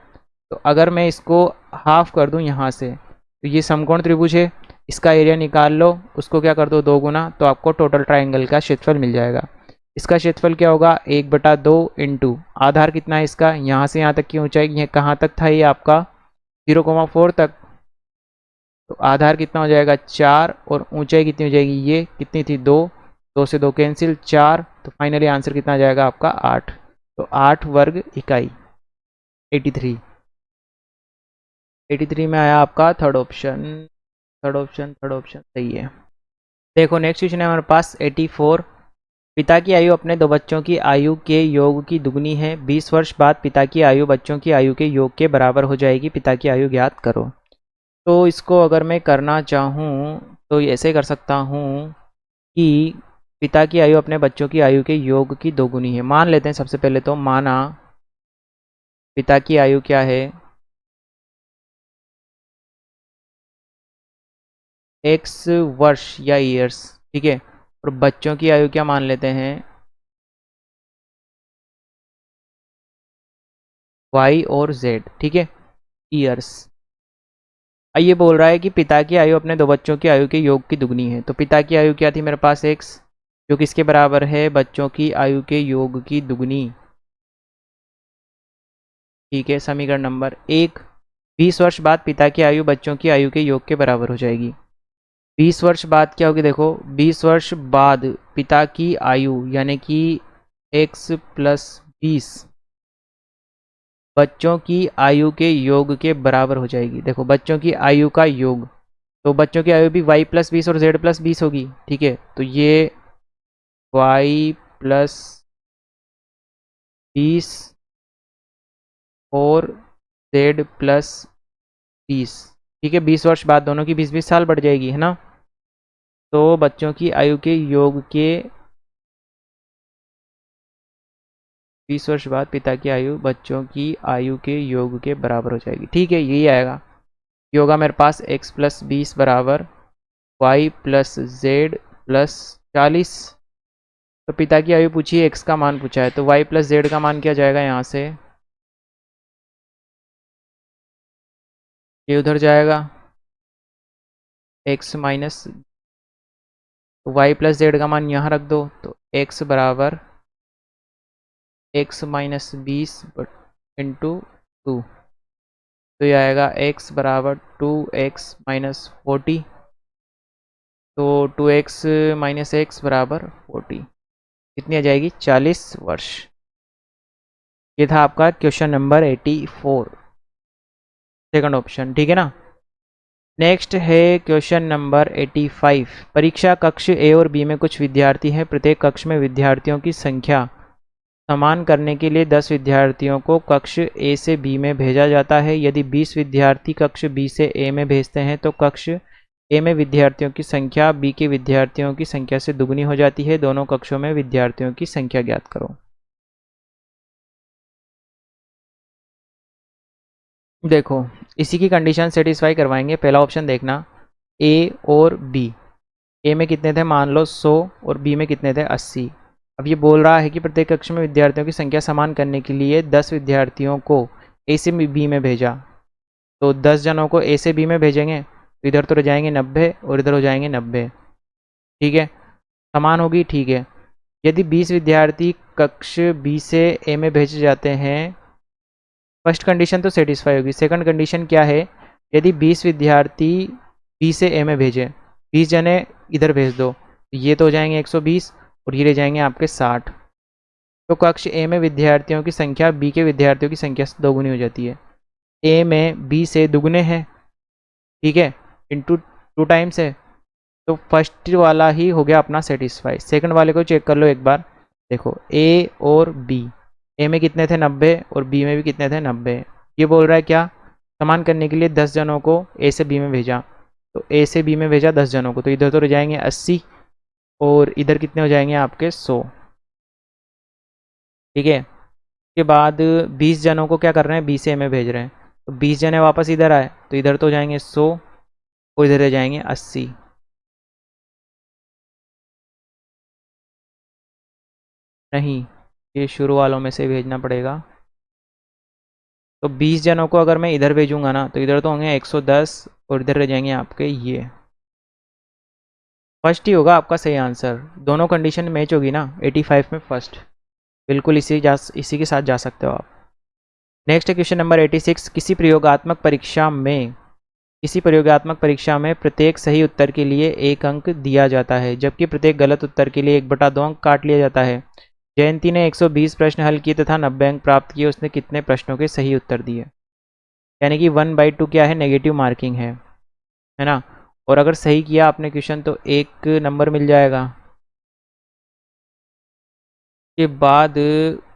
तो अगर मैं इसको हाफ कर दूं यहाँ से तो ये समकोण त्रिभुज है, इसका एरिया निकाल लो उसको क्या कर दो 2 गुना तो आपको टोटल ट्राइंगल का क्षेत्रफल मिल जाएगा। इसका क्षेत्रफल क्या होगा 1/2 इंटू आधार कितना है इसका यहाँ से यहाँ तक की ऊंचाई ये कहाँ तक था ये आपका 0,4 तक तो आधार कितना हो जाएगा 4 और ऊंचाई कितनी हो जाएगी ये कितनी थी 2, 2 से 2 कैंसिल 4 तो फाइनली आंसर कितना आ जाएगा आपका 8। तो 8 वर्ग इकाई 83। 83 में आया आपका थर्ड ऑप्शन। थर्ड ऑप्शन सही है। देखो नेक्स्ट क्वेश्चन है हमारे पास 84। पिता की आयु अपने दो बच्चों की आयु के योग की दुगनी है। 20 वर्ष बाद पिता की आयु बच्चों की आयु के योग के बराबर हो जाएगी। पिता की आयु ज्ञात करो। तो इसको अगर मैं करना चाहूँ तो ऐसे कर सकता हूँ कि पिता की आयु अपने बच्चों की आयु के योग की दोगुनी है। मान लेते हैं सबसे पहले तो माना पिता की आयु क्या है x वर्ष या ईयर्स। ठीक है, और बच्चों की आयु क्या मान लेते हैं y और z। ठीक है, ईयर्स। ये बोल रहा है कि पिता की आयु अपने दो बच्चों की आयु के योग की दुगनी है। तो पिता की आयु क्या थी मेरे पास x जो किसके बराबर है बच्चों की आयु के योग की दुगनी। ठीक है, समीकरण नंबर 1। 20 वर्ष बाद पिता की आयु बच्चों की आयु के योग के बराबर हो जाएगी। 20 वर्ष बाद क्या होगी देखो 20 वर्ष बाद पिता की आयु यानी कि x प्लस 20 बच्चों की आयु के योग के बराबर हो जाएगी। देखो बच्चों की आयु का योग तो बच्चों की आयु भी y प्लस 20 और z प्लस 20 होगी। ठीक है, तो ये y प्लस 20 और z प्लस 20। ठीक है, 20 वर्ष बाद दोनों की 20-20 साल बढ़ जाएगी है ना। तो बच्चों की आयु के योग के 20 वर्ष बाद पिता की आयु बच्चों की आयु के योग के बराबर हो जाएगी। ठीक है, यही आएगा। ये होगा मेरे पास x प्लस 20 बराबर y प्लस z प्लस 40। तो पिता की आयु पूछी है x का मान पूछा है तो y प्लस z का मान क्या जाएगा यहाँ से ये उधर जाएगा x minus y plus z का मान यहाँ रख दो तो x बराबर x माइनस 20 इंटू 2 तो ये आएगा x बराबर 2x माइनस 40। तो 2x माइनस x बराबर 40 कितनी आ जाएगी 40 वर्ष। ये था आपका क्वेश्चन नंबर 84 सेकंड ऑप्शन। ठीक है ना। नेक्स्ट है क्वेश्चन नंबर 85। परीक्षा कक्ष ए और बी में कुछ विद्यार्थी हैं। प्रत्येक कक्ष में विद्यार्थियों की संख्या समान करने के लिए 10 विद्यार्थियों को कक्ष ए से बी में भेजा जाता है। यदि 20 विद्यार्थी कक्ष बी से ए में भेजते हैं तो कक्ष ए में विद्यार्थियों की संख्या बी के विद्यार्थियों की संख्या से दुगनी हो जाती है। दोनों कक्षों में विद्यार्थियों की संख्या ज्ञात करो। देखो इसी की कंडीशन सेटिस्फाई करवाएंगे। पहला ऑप्शन देखना, ए और बी। ए में कितने थे, मान लो 100, और बी में कितने थे, 80। अब ये बोल रहा है कि प्रत्येक कक्ष में विद्यार्थियों की संख्या समान करने के लिए 10 विद्यार्थियों को ए से बी में भेजा। तो 10 जनों को ए से बी में भेजेंगे तो इधर तो रह जाएंगे 90 और इधर हो जाएंगे 90। ठीक है, समान होगी, ठीक है। यदि 20 विद्यार्थी कक्ष बी से ए में भेजे जाते हैं, फर्स्ट कंडीशन तो सेटिस्फाई होगी। सेकंड कंडीशन क्या है, यदि 20 विद्यार्थी बी से ए में भेजे, 20 जने इधर भेज दो, तो ये तो हो जाएंगे 120 और ये रह जाएंगे आपके 60। तो कक्ष ए में विद्यार्थियों की संख्या बी के विद्यार्थियों की संख्या से दोगुनी हो जाती है। ए में बी से दुगने हैं, ठीक है, इंटू 2 टाइम्स है। तो फर्स्ट वाला ही हो गया अपना सेटिस्फाई। सेकंड वाले को चेक कर लो एक बार। देखो ए और बी, ए में कितने थे 90 और बी में भी कितने थे 90। ये बोल रहा है क्या, समान करने के लिए 10 जनों को ए से बी में भेजा। तो ए से बी में भेजा 10 जनों को, तो इधर तो रह जाएंगे 80 और इधर कितने हो जाएंगे आपके 100। ठीक है, उसके बाद 20 जनों को क्या कर रहे हैं, बी से ए में भेज रहे हैं। तो 20 जने वापस इधर आए तो इधर तो हो जाएंगे 100 और इधर रह जाएंगे 80। नहीं, ये शुरू वालों में से भेजना पड़ेगा। तो 20 जनों को अगर मैं इधर भेजूंगा ना, तो इधर तो होंगे 110 और इधर रह जाएंगे आपके ये। फर्स्ट ही होगा आपका सही आंसर। दोनों कंडीशन मैच होगी ना, 85 में फर्स्ट। बिल्कुल इसी के साथ जा सकते हो आप। नेक्स्ट है क्वेश्चन नंबर 86। किसी प्रयोगात्मक परीक्षा में प्रत्येक सही उत्तर के लिए 1 अंक दिया जाता है, जबकि प्रत्येक गलत उत्तर के लिए 1/2 अंक काट लिया जाता है। जयंती ने 120 प्रश्न हल किए तथा 90 अंक प्राप्त किए। उसने कितने प्रश्नों के सही उत्तर दिए। यानी कि 1/2 क्या है, नेगेटिव मार्किंग है ना। और अगर सही किया आपने क्वेश्चन तो 1 नंबर मिल जाएगा। के बाद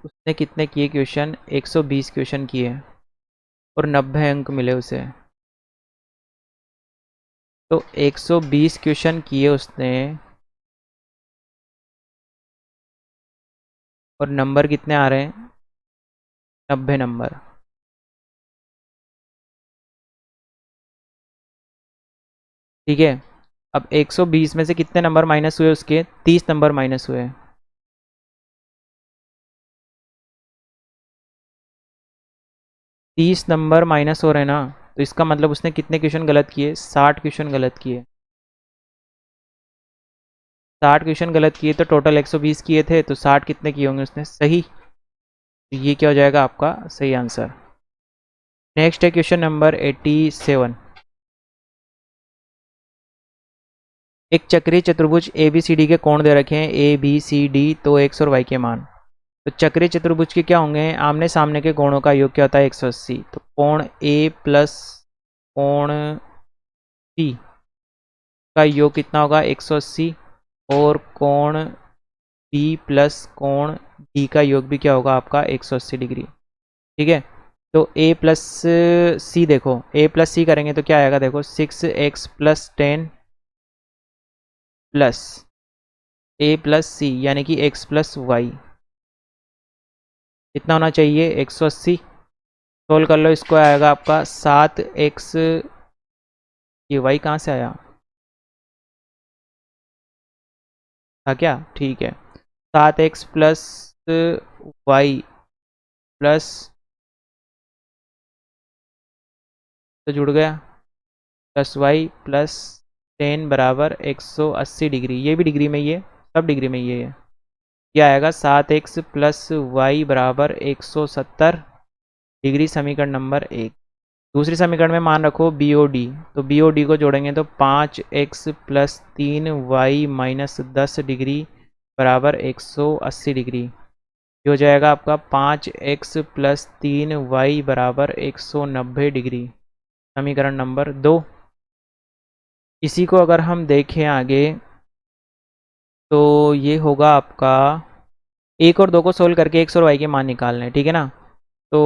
उसने कितने किए क्वेश्चन, 120 क्वेश्चन किए और 90 अंक मिले उसे। तो 120 क्वेश्चन किए उसने और नंबर कितने आ रहे हैं, 90 नंबर। ठीक है, अब 120 में से कितने नंबर माइनस हुए, उसके 30 नंबर माइनस हुए। 30 नंबर माइनस हो रहे हैं ना, तो इसका मतलब उसने कितने क्वेश्चन गलत किए, 60 क्वेश्चन गलत किए। 60 क्वेश्चन गलत किए तो टोटल 120 किए थे, तो 60 कितने किए होंगे उसने सही। तो ये क्या हो जाएगा आपका सही आंसर। नेक्स्ट है क्वेश्चन नंबर 87। एक चक्रीय चतुर्भुज ए बी सी डी के कोण दे रखे हैं, ए बी सी डी, तो एक्स और वाई के मान। तो चक्रीय चतुर्भुज के क्या होंगे, आमने सामने के कोणों का योग क्या होता है, 180। तो कोण ए प्लस कोण सी का योग कितना होगा, 180। और कोण बी प्लस कोण डी का योग भी क्या होगा आपका, 180 डिग्री। ठीक है, तो ए प्लस सी, देखो ए प्लस सी करेंगे तो क्या आएगा, देखो 6x + 10 प्लस ए प्लस सी यानी कि x + वाई। कितना होना चाहिए, 180। सोल्व कर लो इसको, आएगा आपका 7x। ये वाई कहाँ से आया था क्या, ठीक है। 7x + वाई प्लस, तो जुड़ गया, प्लस वाई प्लस 10 बराबर 180 डिग्री। ये भी डिग्री में ही है, सब डिग्री में ये है। क्या आएगा, 7x + वाई बराबर 170 डिग्री। समीकरण नंबर 1। दूसरे समीकरण में मान रखो बी ओ डी। तो बी ओ डी को जोड़ेंगे तो 5x + 3y - 10 डिग्री बराबर 180 डिग्री। ये हो जाएगा आपका 5x + 3y बराबर 190 डिग्री। समीकरण नंबर 2। इसी को अगर हम देखें आगे, तो ये होगा आपका 1 और 2 को सोल्व करके x और y के मान निकालने हैं, ठीक है ना। तो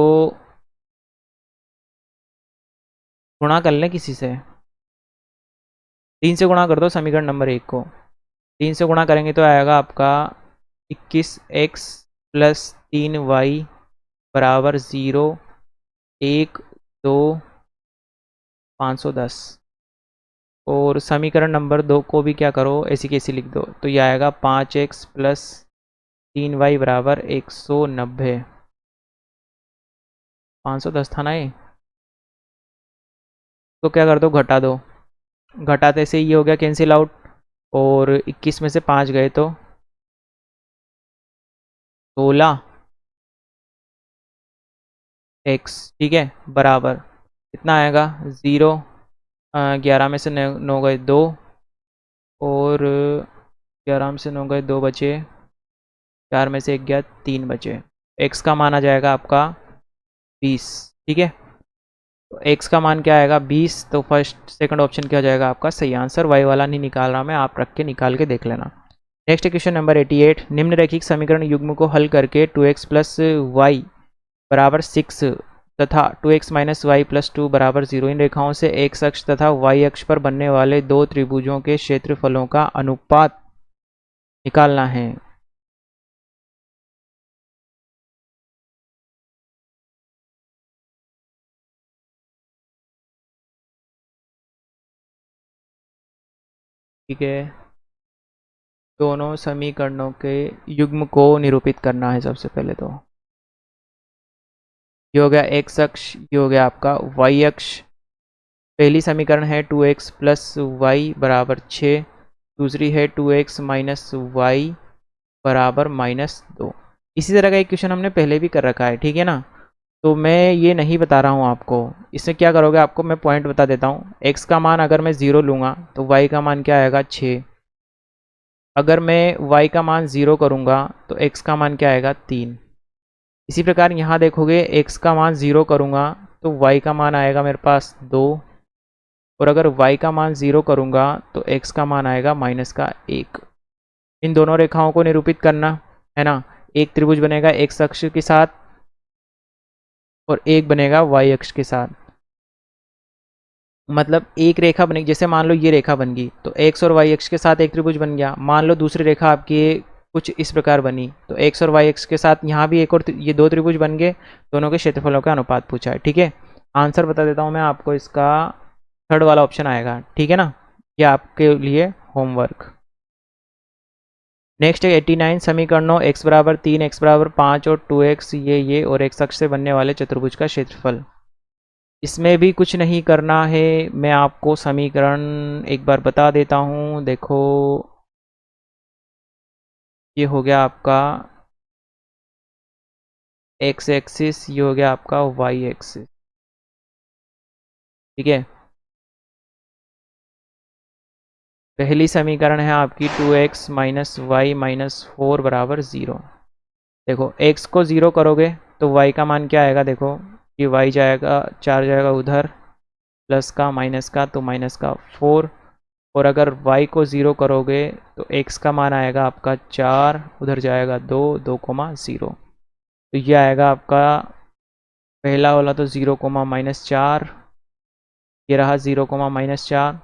गुणा कर लें किसी से, 3 से गुणा कर दो समीकरण नंबर 1 को। 3 से गुणा करेंगे तो आएगा आपका 21x + 3y बराबर 0। 1 2 510। और समीकरण नंबर 2 को भी क्या करो, ऐसी कैसी लिख दो, तो ये आएगा 5x प्लस 3y बराबर 190। 510 था ना ये, तो क्या कर दो, घटा दो। घटाते से ये हो गया कैंसिल आउट, और 21 में से 5 गए तो 16 x, ठीक है, बराबर कितना आएगा, 0। 11 में से 9 गए 2, और 11 में से 9 गए 2 बचे, 4 में से 1 गया 3 बचे। x का मान आ जाएगा आपका 20, ठीक है। तो x का मान क्या आएगा, 20। तो फर्स्ट सेकंड ऑप्शन क्या हो जाएगा आपका सही आंसर। y वाला नहीं निकाल रहा मैं, आप रख के निकाल के देख लेना। Next question number 88। निम्नलिखित समीकरण युग्म को हल करके 2x प्लस वाई बराबर 6 तथा 2x माइनस वाई प्लस 2 बराबर 0 इन रेखाओं से x अक्ष तथा y अक्ष पर बनने वाले दो त्रिभुजों के क्षेत्रफलों का अनुपात निकालना है। ठीक है, दोनों समीकरणों के युग्म को निरूपित करना है सबसे पहले। तो ये हो गया x अक्ष, ये हो गया आपका y अक्ष। पहली समीकरण है 2x प्लस वाई बराबर 6, दूसरी है 2x माइनस वाई बराबर -2। इसी तरह का एक क्वेश्चन हमने पहले भी कर रखा है, ठीक है ना। तो मैं ये नहीं बता रहा हूँ आपको, इसमें क्या करोगे, आपको मैं पॉइंट बता देता हूँ। x का मान अगर मैं 0 लूँगा तो y का मान क्या आएगा, 6। अगर मैं y का मान 0 करूँगा तो x का मान क्या आएगा, 3। इसी प्रकार यहाँ देखोगे, x का मान 0 करूँगा तो y का मान आएगा मेरे पास 2, और अगर y का मान 0 करूँगा तो x का मान आएगा -1। इन दोनों रेखाओं को निरूपित करना है ना। एक त्रिभुज बनेगा x अक्ष के साथ और एक बनेगा y अक्ष के साथ। मतलब एक रेखा बनेगी, जैसे मान लो ये रेखा बन गई तो x और y अक्ष के साथ एक त्रिभुज बन गया। मान लो दूसरी रेखा आपकी कुछ इस प्रकार बनी तो x और y अक्ष के साथ यहाँ भी एक और, ये दो त्रिभुज बन गए। दोनों के क्षेत्रफलों का अनुपात पूछा है, ठीक है। आंसर बता देता हूँ मैं आपको, इसका थर्ड वाला ऑप्शन आएगा, ठीक है ना। ये आपके लिए होमवर्क। नेक्स्ट है 89। समीकरणों x बराबर 3, x बराबर 5 और 2x ये और x अक्ष से बनने वाले चतुर्भुज का क्षेत्रफल। इसमें भी कुछ नहीं करना है, मैं आपको समीकरण एक बार बता देता हूँ। देखो, ये हो गया आपका x एक्सिस, ये हो गया आपका y एक्सिस, ठीक है। पहली समीकरण है आपकी 2x माइनस वाई माइनस 4 बराबर 0। देखो, x को 0 करोगे तो y का मान क्या आएगा, देखो ये y जाएगा, 4 जाएगा उधर, प्लस का माइनस का तो माइनस का 4। और अगर y को 0 करोगे तो x का मान आएगा आपका 4, उधर जाएगा 2, 2,0। तो ये आएगा आपका पहला वाला तो 0,-4, ये रहा 0,-4,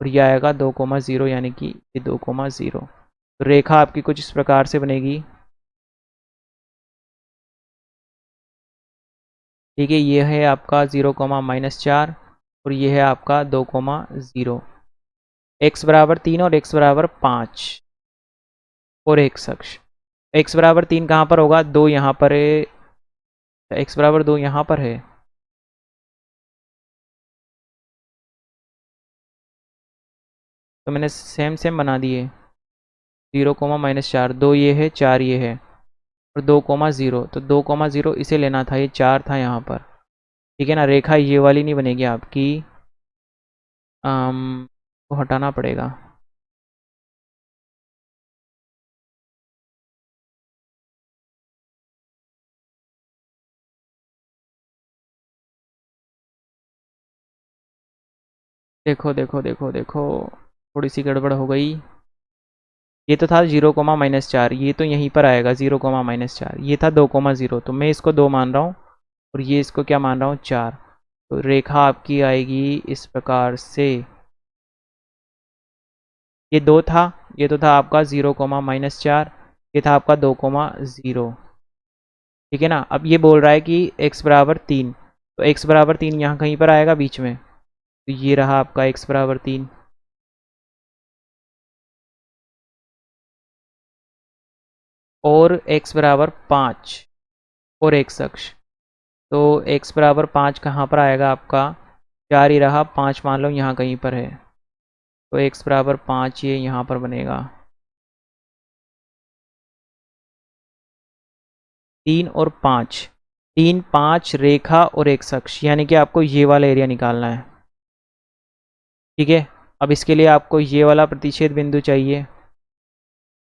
और ये आएगा 2,0, यानी कि ये 2,0। तो रेखा आपकी कुछ इस प्रकार से बनेगी, ठीक है। ये है आपका 0,-4 और ये है आपका 2,0। x बराबर 3 और x बराबर 5 और x अक्ष। x बराबर 3 कहाँ पर होगा, 2 यहाँ पर है, x बराबर 2 यहाँ पर है। तो मैंने सेम सेम बना दिए, 0,-4, 2 ये है, 4 ये है, और 2,0। तो 2,0 इसे लेना था, ये 4 था यहाँ पर, ठीक है ना। रेखा ये वाली नहीं बनेगी आपकी, को हटाना पड़ेगा। देखो देखो देखो देखो, थोड़ी सी गड़बड़ हो गई। ये तो था 0,-4, ये तो यहीं पर आएगा 0,-4। ये था 2,0, तो मैं इसको 2 मान रहा हूँ और ये इसको क्या मान रहा हूँ, 4। तो रेखा आपकी आएगी इस प्रकार से। ये 2 था, ये तो था आपका 0,-4, ये था आपका 2,0, ठीक है ना। अब ये बोल रहा है कि x बराबर 3, तो x बराबर 3 यहाँ कहीं पर आएगा बीच में, तो ये रहा आपका x बराबर 3। और x बराबर 5 और x अक्ष, तो x बराबर 5 कहाँ पर आएगा आपका, 4 ही रहा, 5 मान लो यहाँ कहीं पर है, तो x बराबर 5 ये यहाँ पर बनेगा। 3 और 5, 3 5 रेखा और x अक्ष, यानी कि आपको ये वाला एरिया निकालना है। ठीक है, अब इसके लिए आपको ये वाला प्रतिच्छेद बिंदु चाहिए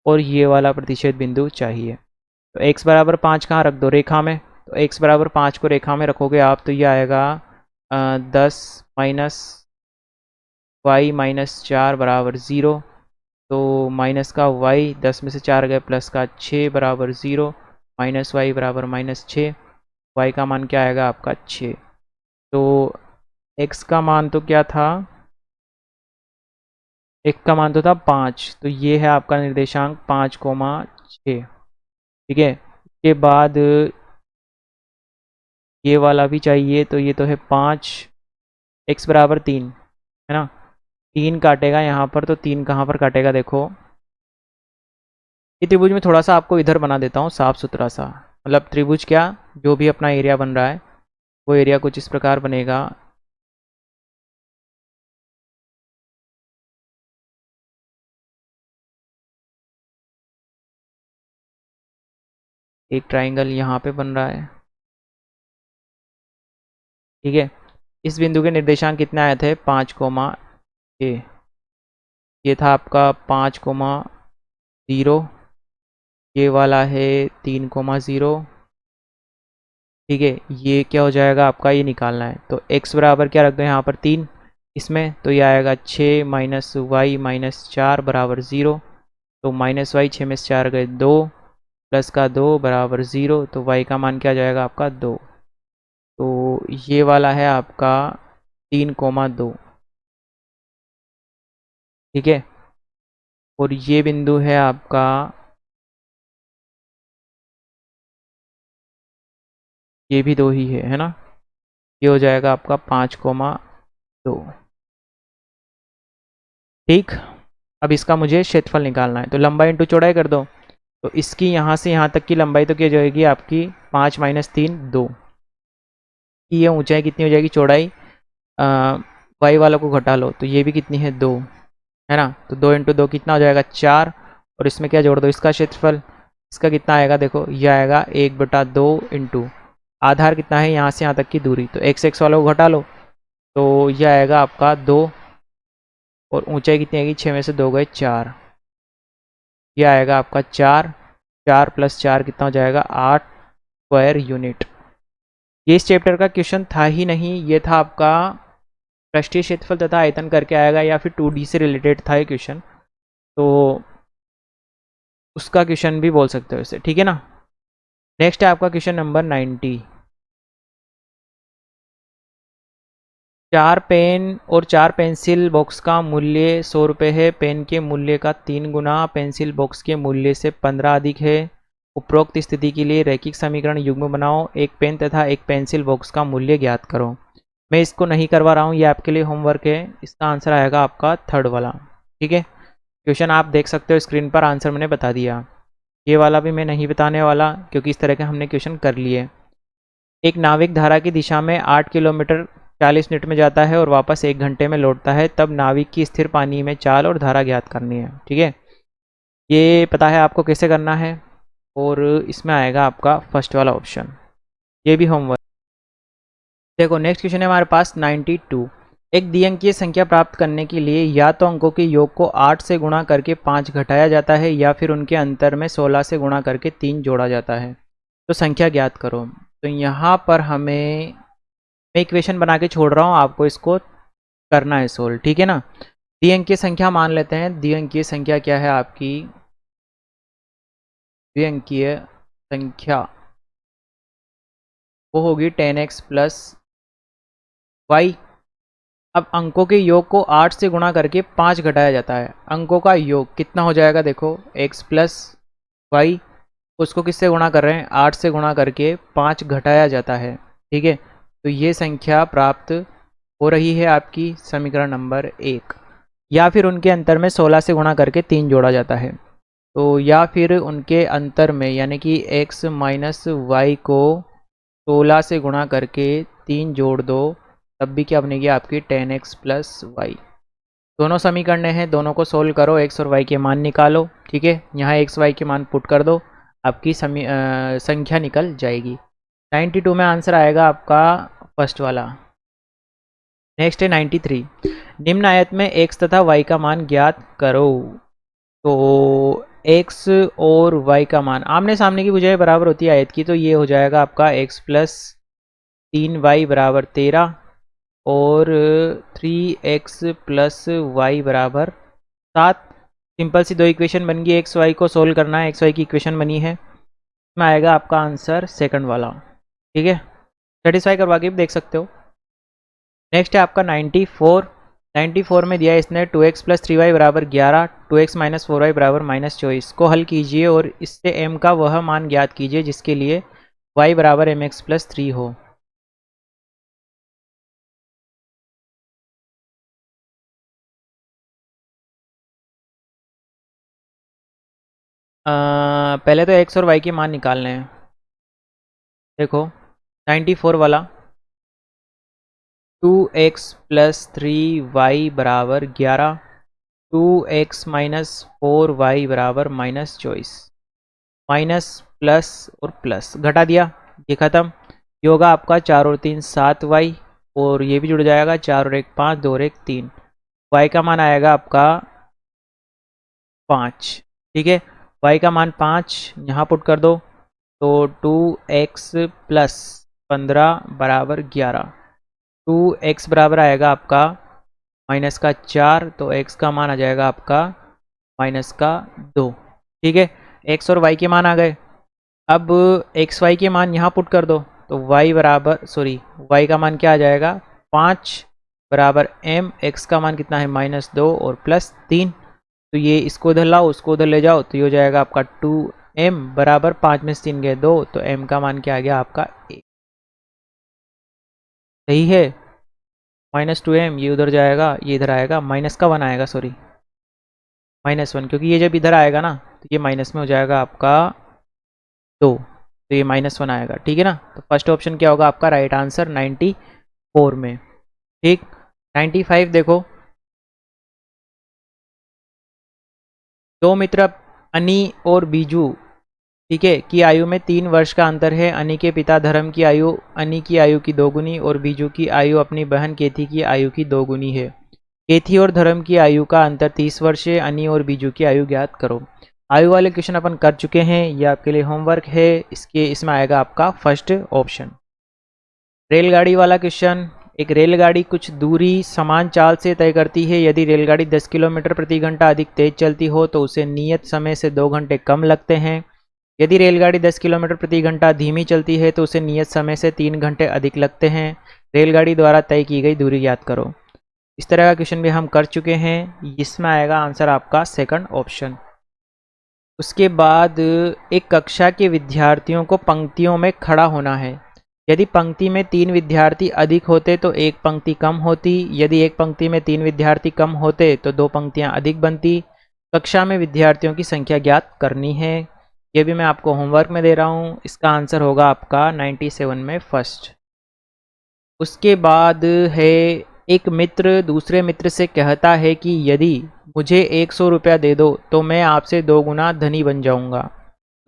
और ये वाला प्रतिच्छेद बिंदु चाहिए। तो x बराबर 5 कहाँ रख दो, रेखा में, तो x बराबर 5 को रेखा में रखोगे आप, तो ये आएगा 10 माइनस वाई माइनस 4 बराबर 0। तो माइनस का y, 10 में से 4 गए, प्लस का 6 बराबर 0, माइनस वाई बराबर -6, y का मान क्या आएगा आपका 6। तो x का मान तो क्या था, x का मान तो था 5, तो ये है आपका निर्देशांक 5,6। ठीक है, इसके बाद ये वाला भी चाहिए, तो ये तो है 5, x बराबर 3 है ना, 3 काटेगा यहाँ पर, तो 3 कहाँ पर काटेगा देखो, ये त्रिभुज में थोड़ा सा आपको इधर बना देता हूँ साफ सुथरा सा, मतलब त्रिभुज क्या, जो भी अपना एरिया बन रहा है वो एरिया कुछ इस प्रकार बनेगा। एक ट्राइंगल यहाँ पे बन रहा है। ठीक है, इस बिंदु के निर्देशांक कितने आए थे, 5,6। ये था आपका 5,0, ये वाला है 3,0। ठीक है, ये क्या हो जाएगा आपका, ये निकालना है, तो x बराबर क्या रख दो यहाँ पर 3 इसमें, तो ये आएगा 6 माइनस वाई माइनस 4 बराबर 0। तो माइनस वाई, 6 में से 4 गए 2, प्लस का 2 बराबर 0, तो y का मान क्या आ जाएगा आपका 2। तो ये वाला है आपका 3,2। ठीक है, और ये बिंदु है आपका, ये भी 2 ही है ना, ये हो जाएगा आपका 5,2। ठीक, अब इसका मुझे क्षेत्रफल निकालना है, तो लंबाई इंटू चौड़ाई कर दो, तो इसकी यहाँ से यहाँ तक की लंबाई तो क्या जाएगी आपकी 5 माइनस 3 2, ये ऊंचाई कितनी हो जाएगी, चौड़ाई वाई वाला को घटा लो, तो ये भी कितनी है 2 है ना, तो 2 इंटू 2 कितना हो जाएगा 4, और इसमें क्या जोड़ दो, इसका क्षेत्रफल, इसका कितना आएगा देखो, ये आएगा 1/2 इंटू आधार कितना है यहाँ से यहाँ तक की दूरी, तो x वाला को घटा लो, तो ये आएगा आपका 2, और ऊंचाई कितनी आएगी, 6 में से 2 गए 4, ये आएगा आपका 4, 4 + 4 कितना हो जाएगा 8 स्क्वायर यूनिट। ये इस चैप्टर का क्वेश्चन था ही नहीं, ये था आपका पृष्ठीय क्षेत्रफल तथा आयतन करके आएगा, या फिर 2D से रिलेटेड था ये क्वेश्चन, तो उसका क्वेश्चन भी बोल सकते हो इसे। ठीक है ना, नेक्स्ट है आपका क्वेश्चन नंबर 90। 4 पेन और 4 पेंसिल बॉक्स का मूल्य 100 रुपये है, पेन के मूल्य का 3 गुना पेंसिल बॉक्स के मूल्य से 15 अधिक है। उपरोक्त स्थिति के लिए रैखिक समीकरण युग्म बनाओ, एक पेन तथा एक पेंसिल बॉक्स का मूल्य ज्ञात करो। मैं इसको नहीं करवा रहा हूँ, ये आपके लिए होमवर्क है, इसका आंसर आएगा आपका थर्ड वाला। ठीक है, क्वेश्चन आप देख सकते हो स्क्रीन पर, आंसर मैंने बता दिया। ये वाला भी मैं नहीं बताने वाला, क्योंकि इस तरह के हमने क्वेश्चन कर लिए। एक नाविक धारा की दिशा में 8 किलोमीटर 40 मिनट में जाता है और वापस 1 घंटे में लौटता है, तब नाविक की स्थिर पानी में चाल और धारा ज्ञात करनी है। ठीक है, ये पता है आपको कैसे करना है, और इसमें आएगा आपका फर्स्ट वाला ऑप्शन, ये भी होमवर्क। देखो नेक्स्ट क्वेश्चन है हमारे पास 92। एक द्विअंकीय संख्या प्राप्त करने के लिए या तो अंकों के योग को 8 से गुणा करके 5 घटाया जाता है, या फिर उनके अंतर में 16 से गुणा करके 3 जोड़ा जाता है, तो संख्या ज्ञात करो। तो यहाँ पर हमें, मैं इक्वेशन बना के छोड़ रहा हूँ, आपको इसको करना है सोल्व। ठीक है ना, द्विअंकीय संख्या मान लेते हैं। द्विअंकीय संख्या क्या है आपकी, द्विअंकीय संख्या वो होगी 10x प्लस वाई। अब अंकों के योग को 8 से गुणा करके 5 घटाया जाता है, अंकों का योग कितना हो जाएगा देखो, x प्लस वाई, उसको किससे गुणा कर रहे हैं, 8 से गुणा करके 5 घटाया जाता है। ठीक है, तो ये संख्या प्राप्त हो रही है आपकी समीकरण नंबर 1। या फिर उनके अंतर में 16 से गुणा करके 3 जोड़ा जाता है। तो या फिर उनके अंतर में यानी कि x माइनस वाई को 16 से गुणा करके 3 जोड़ दो, तब भी क्या बनेगी आपकी 10x प्लस वाई। दोनों समीकरण हैं, दोनों को सोल्व करो, x और y के मान निकालो। ठीक है, यहाँ x y के मान पुट कर दो, आपकी संख्या निकल जाएगी। 92 में आंसर आएगा आपका फर्स्ट वाला। नेक्स्ट है 93। निम्न आयत में x तथा y का मान ज्ञात करो। तो x और y का मान आमने सामने की भुजाएं बराबर होती है आयत की, तो ये हो जाएगा आपका x प्लस 3y बराबर 13 और 3x प्लस वाई बराबर 7। सिंपल सी दो इक्वेशन बन गई, एक्स वाई को सोल्व करना है, एक्स वाई की इक्वेशन बनी है। इसमें आएगा आपका आंसर सेकंड वाला। ठीक है, सेटिस्फाई करवा के भी देख सकते हो। नेक्स्ट है आपका 94। 94 में दिया है इसने 2x प्लस 3y बराबर 11, 2x माइनस 4y बराबर माइनस 24 को हल कीजिए और इससे m का वह मान ज्ञात कीजिए जिसके लिए y बराबर mx प्लस 3 हो। पहले तो x और y के मान निकालने हैं। देखो 94 वाला 2x प्लस 3y बराबर 11, 2x माइनस 4y बराबर माइनस 24, माइनस प्लस और प्लस घटा दिया, ये खत्म। ये होगा आपका 4 और 3 7y और ये भी जुड़ जाएगा, 4 और 1 5, 2 और 1 3। y का मान आएगा आपका 5। ठीक है, y का मान 5 यहाँ पुट कर दो, तो 2x प्लस 15 बराबर 11, 2x बराबर आएगा आपका माइनस का 4, तो x का मान आ जाएगा आपका माइनस का 2। ठीक है, x और y के मान आ गए। अब एक्स वाई के मान यहाँ पुट कर दो, तो y का मान क्या आ जाएगा 5 बराबर m, x का मान कितना है माइनस 2 और प्लस 3। तो ये इसको उधर लाओ, उसको उधर ले जाओ, तो ये हो जाएगा आपका 2m बराबर 5 में से 3 गए 2, तो m का मान क्या आ गया आपका 1। सही है, -2m, ये उधर जाएगा, ये इधर आएगा, माइनस का 1 आएगा, -1, क्योंकि ये जब इधर आएगा ना तो ये माइनस में हो जाएगा आपका 2, तो ये -1 आएगा। ठीक है ना, तो फर्स्ट ऑप्शन क्या होगा आपका राइट आंसर 94 में। ठीक, 95 देखो, दो मित्र अनी और बीजू, ठीक है, की आयु में 3 वर्ष का अंतर है। अनी के पिता धर्म की आयु अनी की आयु की 2 गुनी और बीजू की आयु अपनी बहन केथी की आयु की 2 गुनी है। केथी और धर्म की आयु का अंतर 30 वर्ष है। अनी और बीजू की आयु ज्ञात करो। आयु वाले क्वेश्चन अपन कर चुके हैं, ये आपके लिए होमवर्क है। इसमें आएगा आपका फर्स्ट ऑप्शन। रेलगाड़ी वाला क्वेश्चन, एक रेलगाड़ी कुछ दूरी समान चाल से तय करती है। यदि रेलगाड़ी 10 किलोमीटर प्रति घंटा अधिक तेज चलती हो तो उसे नियत समय से 2 घंटे कम लगते हैं। यदि रेलगाड़ी 10 किलोमीटर प्रति घंटा धीमी चलती है तो उसे नियत समय से 3 घंटे अधिक लगते हैं। रेलगाड़ी द्वारा तय की गई दूरी याद करो। इस तरह का क्वेश्चन भी हम कर चुके हैं, इसमें आएगा आंसर आपका सेकंड ऑप्शन। उसके बाद एक कक्षा के विद्यार्थियों को पंक्तियों में खड़ा होना है। यदि पंक्ति में 3 विद्यार्थी अधिक होते तो एक पंक्ति कम होती। यदि एक पंक्ति में 3 विद्यार्थी कम होते तो 2 पंक्तियां अधिक बनती। कक्षा में विद्यार्थियों की संख्या ज्ञात करनी है। ये भी मैं आपको होमवर्क में दे रहा हूँ। इसका आंसर होगा आपका 97 में फर्स्ट। उसके बाद है एक मित्र दूसरे मित्र से कहता है कि यदि मुझे 100 रुपया दे दो तो मैं आपसे 2 गुना धनी बन जाऊंगा।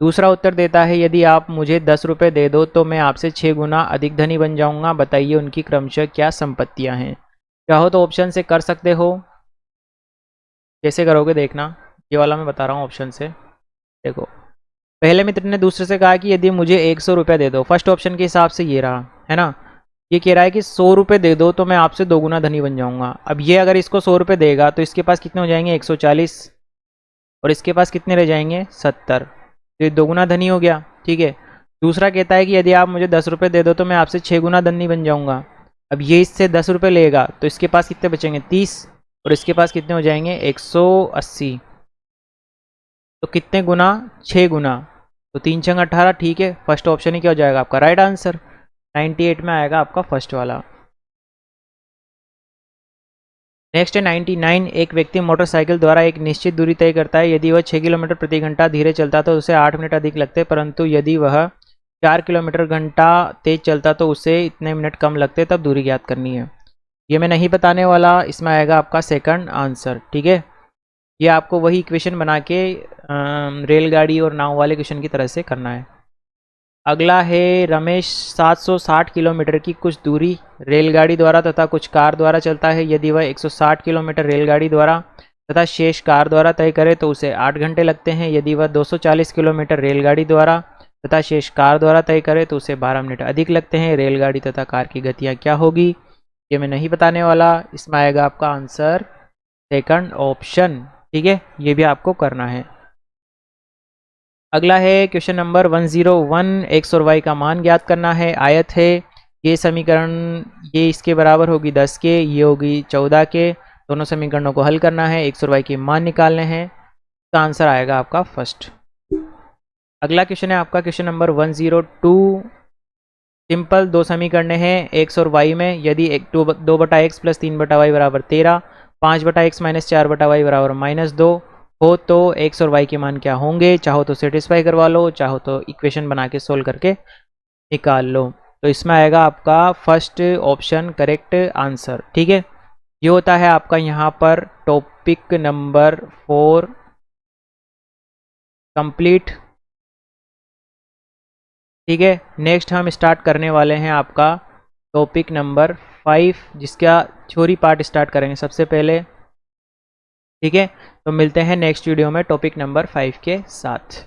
दूसरा उत्तर देता है यदि आप मुझे 10 रुपये दे दो तो मैं आपसे 6 गुना अधिक धनी बन जाऊंगा। बताइए उनकी क्रमशः क्या संपत्तियां हैं। चाहो तो ऑप्शन से कर सकते हो, कैसे करोगे देखना, ये वाला मैं बता रहा हूँ ऑप्शन से। देखो, पहले मित्र ने दूसरे से कहा कि यदि मुझे 100 रुपये दे दो, फर्स्ट ऑप्शन के हिसाब से ये रहा है ना। ये कह रहा है कि 100 रुपये दे दो तो मैं आपसे 2 गुना धनी बन जाऊंगा। अब ये अगर इसको 100 रुपये देगा तो इसके पास कितने हो जाएंगे 140 और इसके पास कितने रह जाएंगे 70, तो ये 2 गुना धनी हो गया। ठीक है, दूसरा कहता है कि यदि आप मुझे 10 रुपये दे दो तो मैं आपसे 6 गुना धनी बन जाऊंगा। अब ये इससे 10 रुपये लेगा तो इसके पास कितने बचेंगे 30 और इसके पास कितने हो जाएंगे 180, तो कितने गुना 6 गुना, तो 3 छंग 18। ठीक है, फर्स्ट ऑप्शन ही क्या हो जाएगा आपका राइट आंसर। 98 में आएगा आपका फर्स्ट वाला। नेक्स्ट है 99। एक व्यक्ति मोटरसाइकिल द्वारा एक निश्चित दूरी तय करता है। यदि वह 6 किलोमीटर प्रति घंटा धीरे चलता तो उसे 8 मिनट अधिक लगते, परंतु यदि वह 4 किलोमीटर घंटा तेज चलता तो उसे इतने मिनट कम लगते। तब दूरी ज्ञात करनी है। ये मैं नहीं बताने वाला, इसमें आएगा आपका सेकंड आंसर। ठीक है, ये आपको वही इक्वेशन बना के रेलगाड़ी और नाव वाले क्वेश्चन की तरह से करना है। अगला है रमेश 760 किलोमीटर की कुछ दूरी रेलगाड़ी द्वारा तथा कुछ कार द्वारा चलता है। यदि वह 160 किलोमीटर रेलगाड़ी द्वारा तथा शेष कार द्वारा तय करे तो उसे 8 घंटे लगते हैं। यदि वह 240 किलोमीटर रेलगाड़ी द्वारा तथा शेष कार द्वारा तय करे तो उसे 12 मिनट अधिक लगते हैं। रेलगाड़ी तथा कार की गतियाँ क्या होगी, ये मैं नहीं बताने वाला। इसमें आएगा आपका आंसर सेकंड ऑप्शन। ठीक है, ये भी आपको करना है। अगला है क्वेश्चन नंबर 101। एक्स और वाई का मान ज्ञात करना है। आयत है, ये समीकरण ये इसके बराबर होगी 10 के, ये होगी 14 के। दोनों समीकरणों को हल करना है, एक्स और वाई के मान निकालने हैं। इसका आंसर आएगा आपका फर्स्ट। अगला क्वेश्चन है आपका क्वेश्चन नंबर 102। सिंपल दो समीकरण हैं एक्स और वाई में। यदि 2/x प्लस 3/y बराबर 13, 5/x माइनस 4/y बराबर -2 हो तो एक्स और वाई के मान क्या होंगे। चाहो तो सेटिस्फाई करवा लो, चाहो तो इक्वेशन बना के सोल्व करके निकाल लो। तो इसमें आएगा आपका फर्स्ट ऑप्शन करेक्ट आंसर। ठीक है, ये होता है आपका यहाँ पर टॉपिक नंबर 4 कंप्लीट। ठीक है, नेक्स्ट हम स्टार्ट करने वाले हैं आपका टॉपिक नंबर 5, जिसका थ्योरी पार्ट स्टार्ट करेंगे सबसे पहले। ठीक है, तो मिलते हैं नेक्स्ट वीडियो में टॉपिक नंबर 5 के साथ।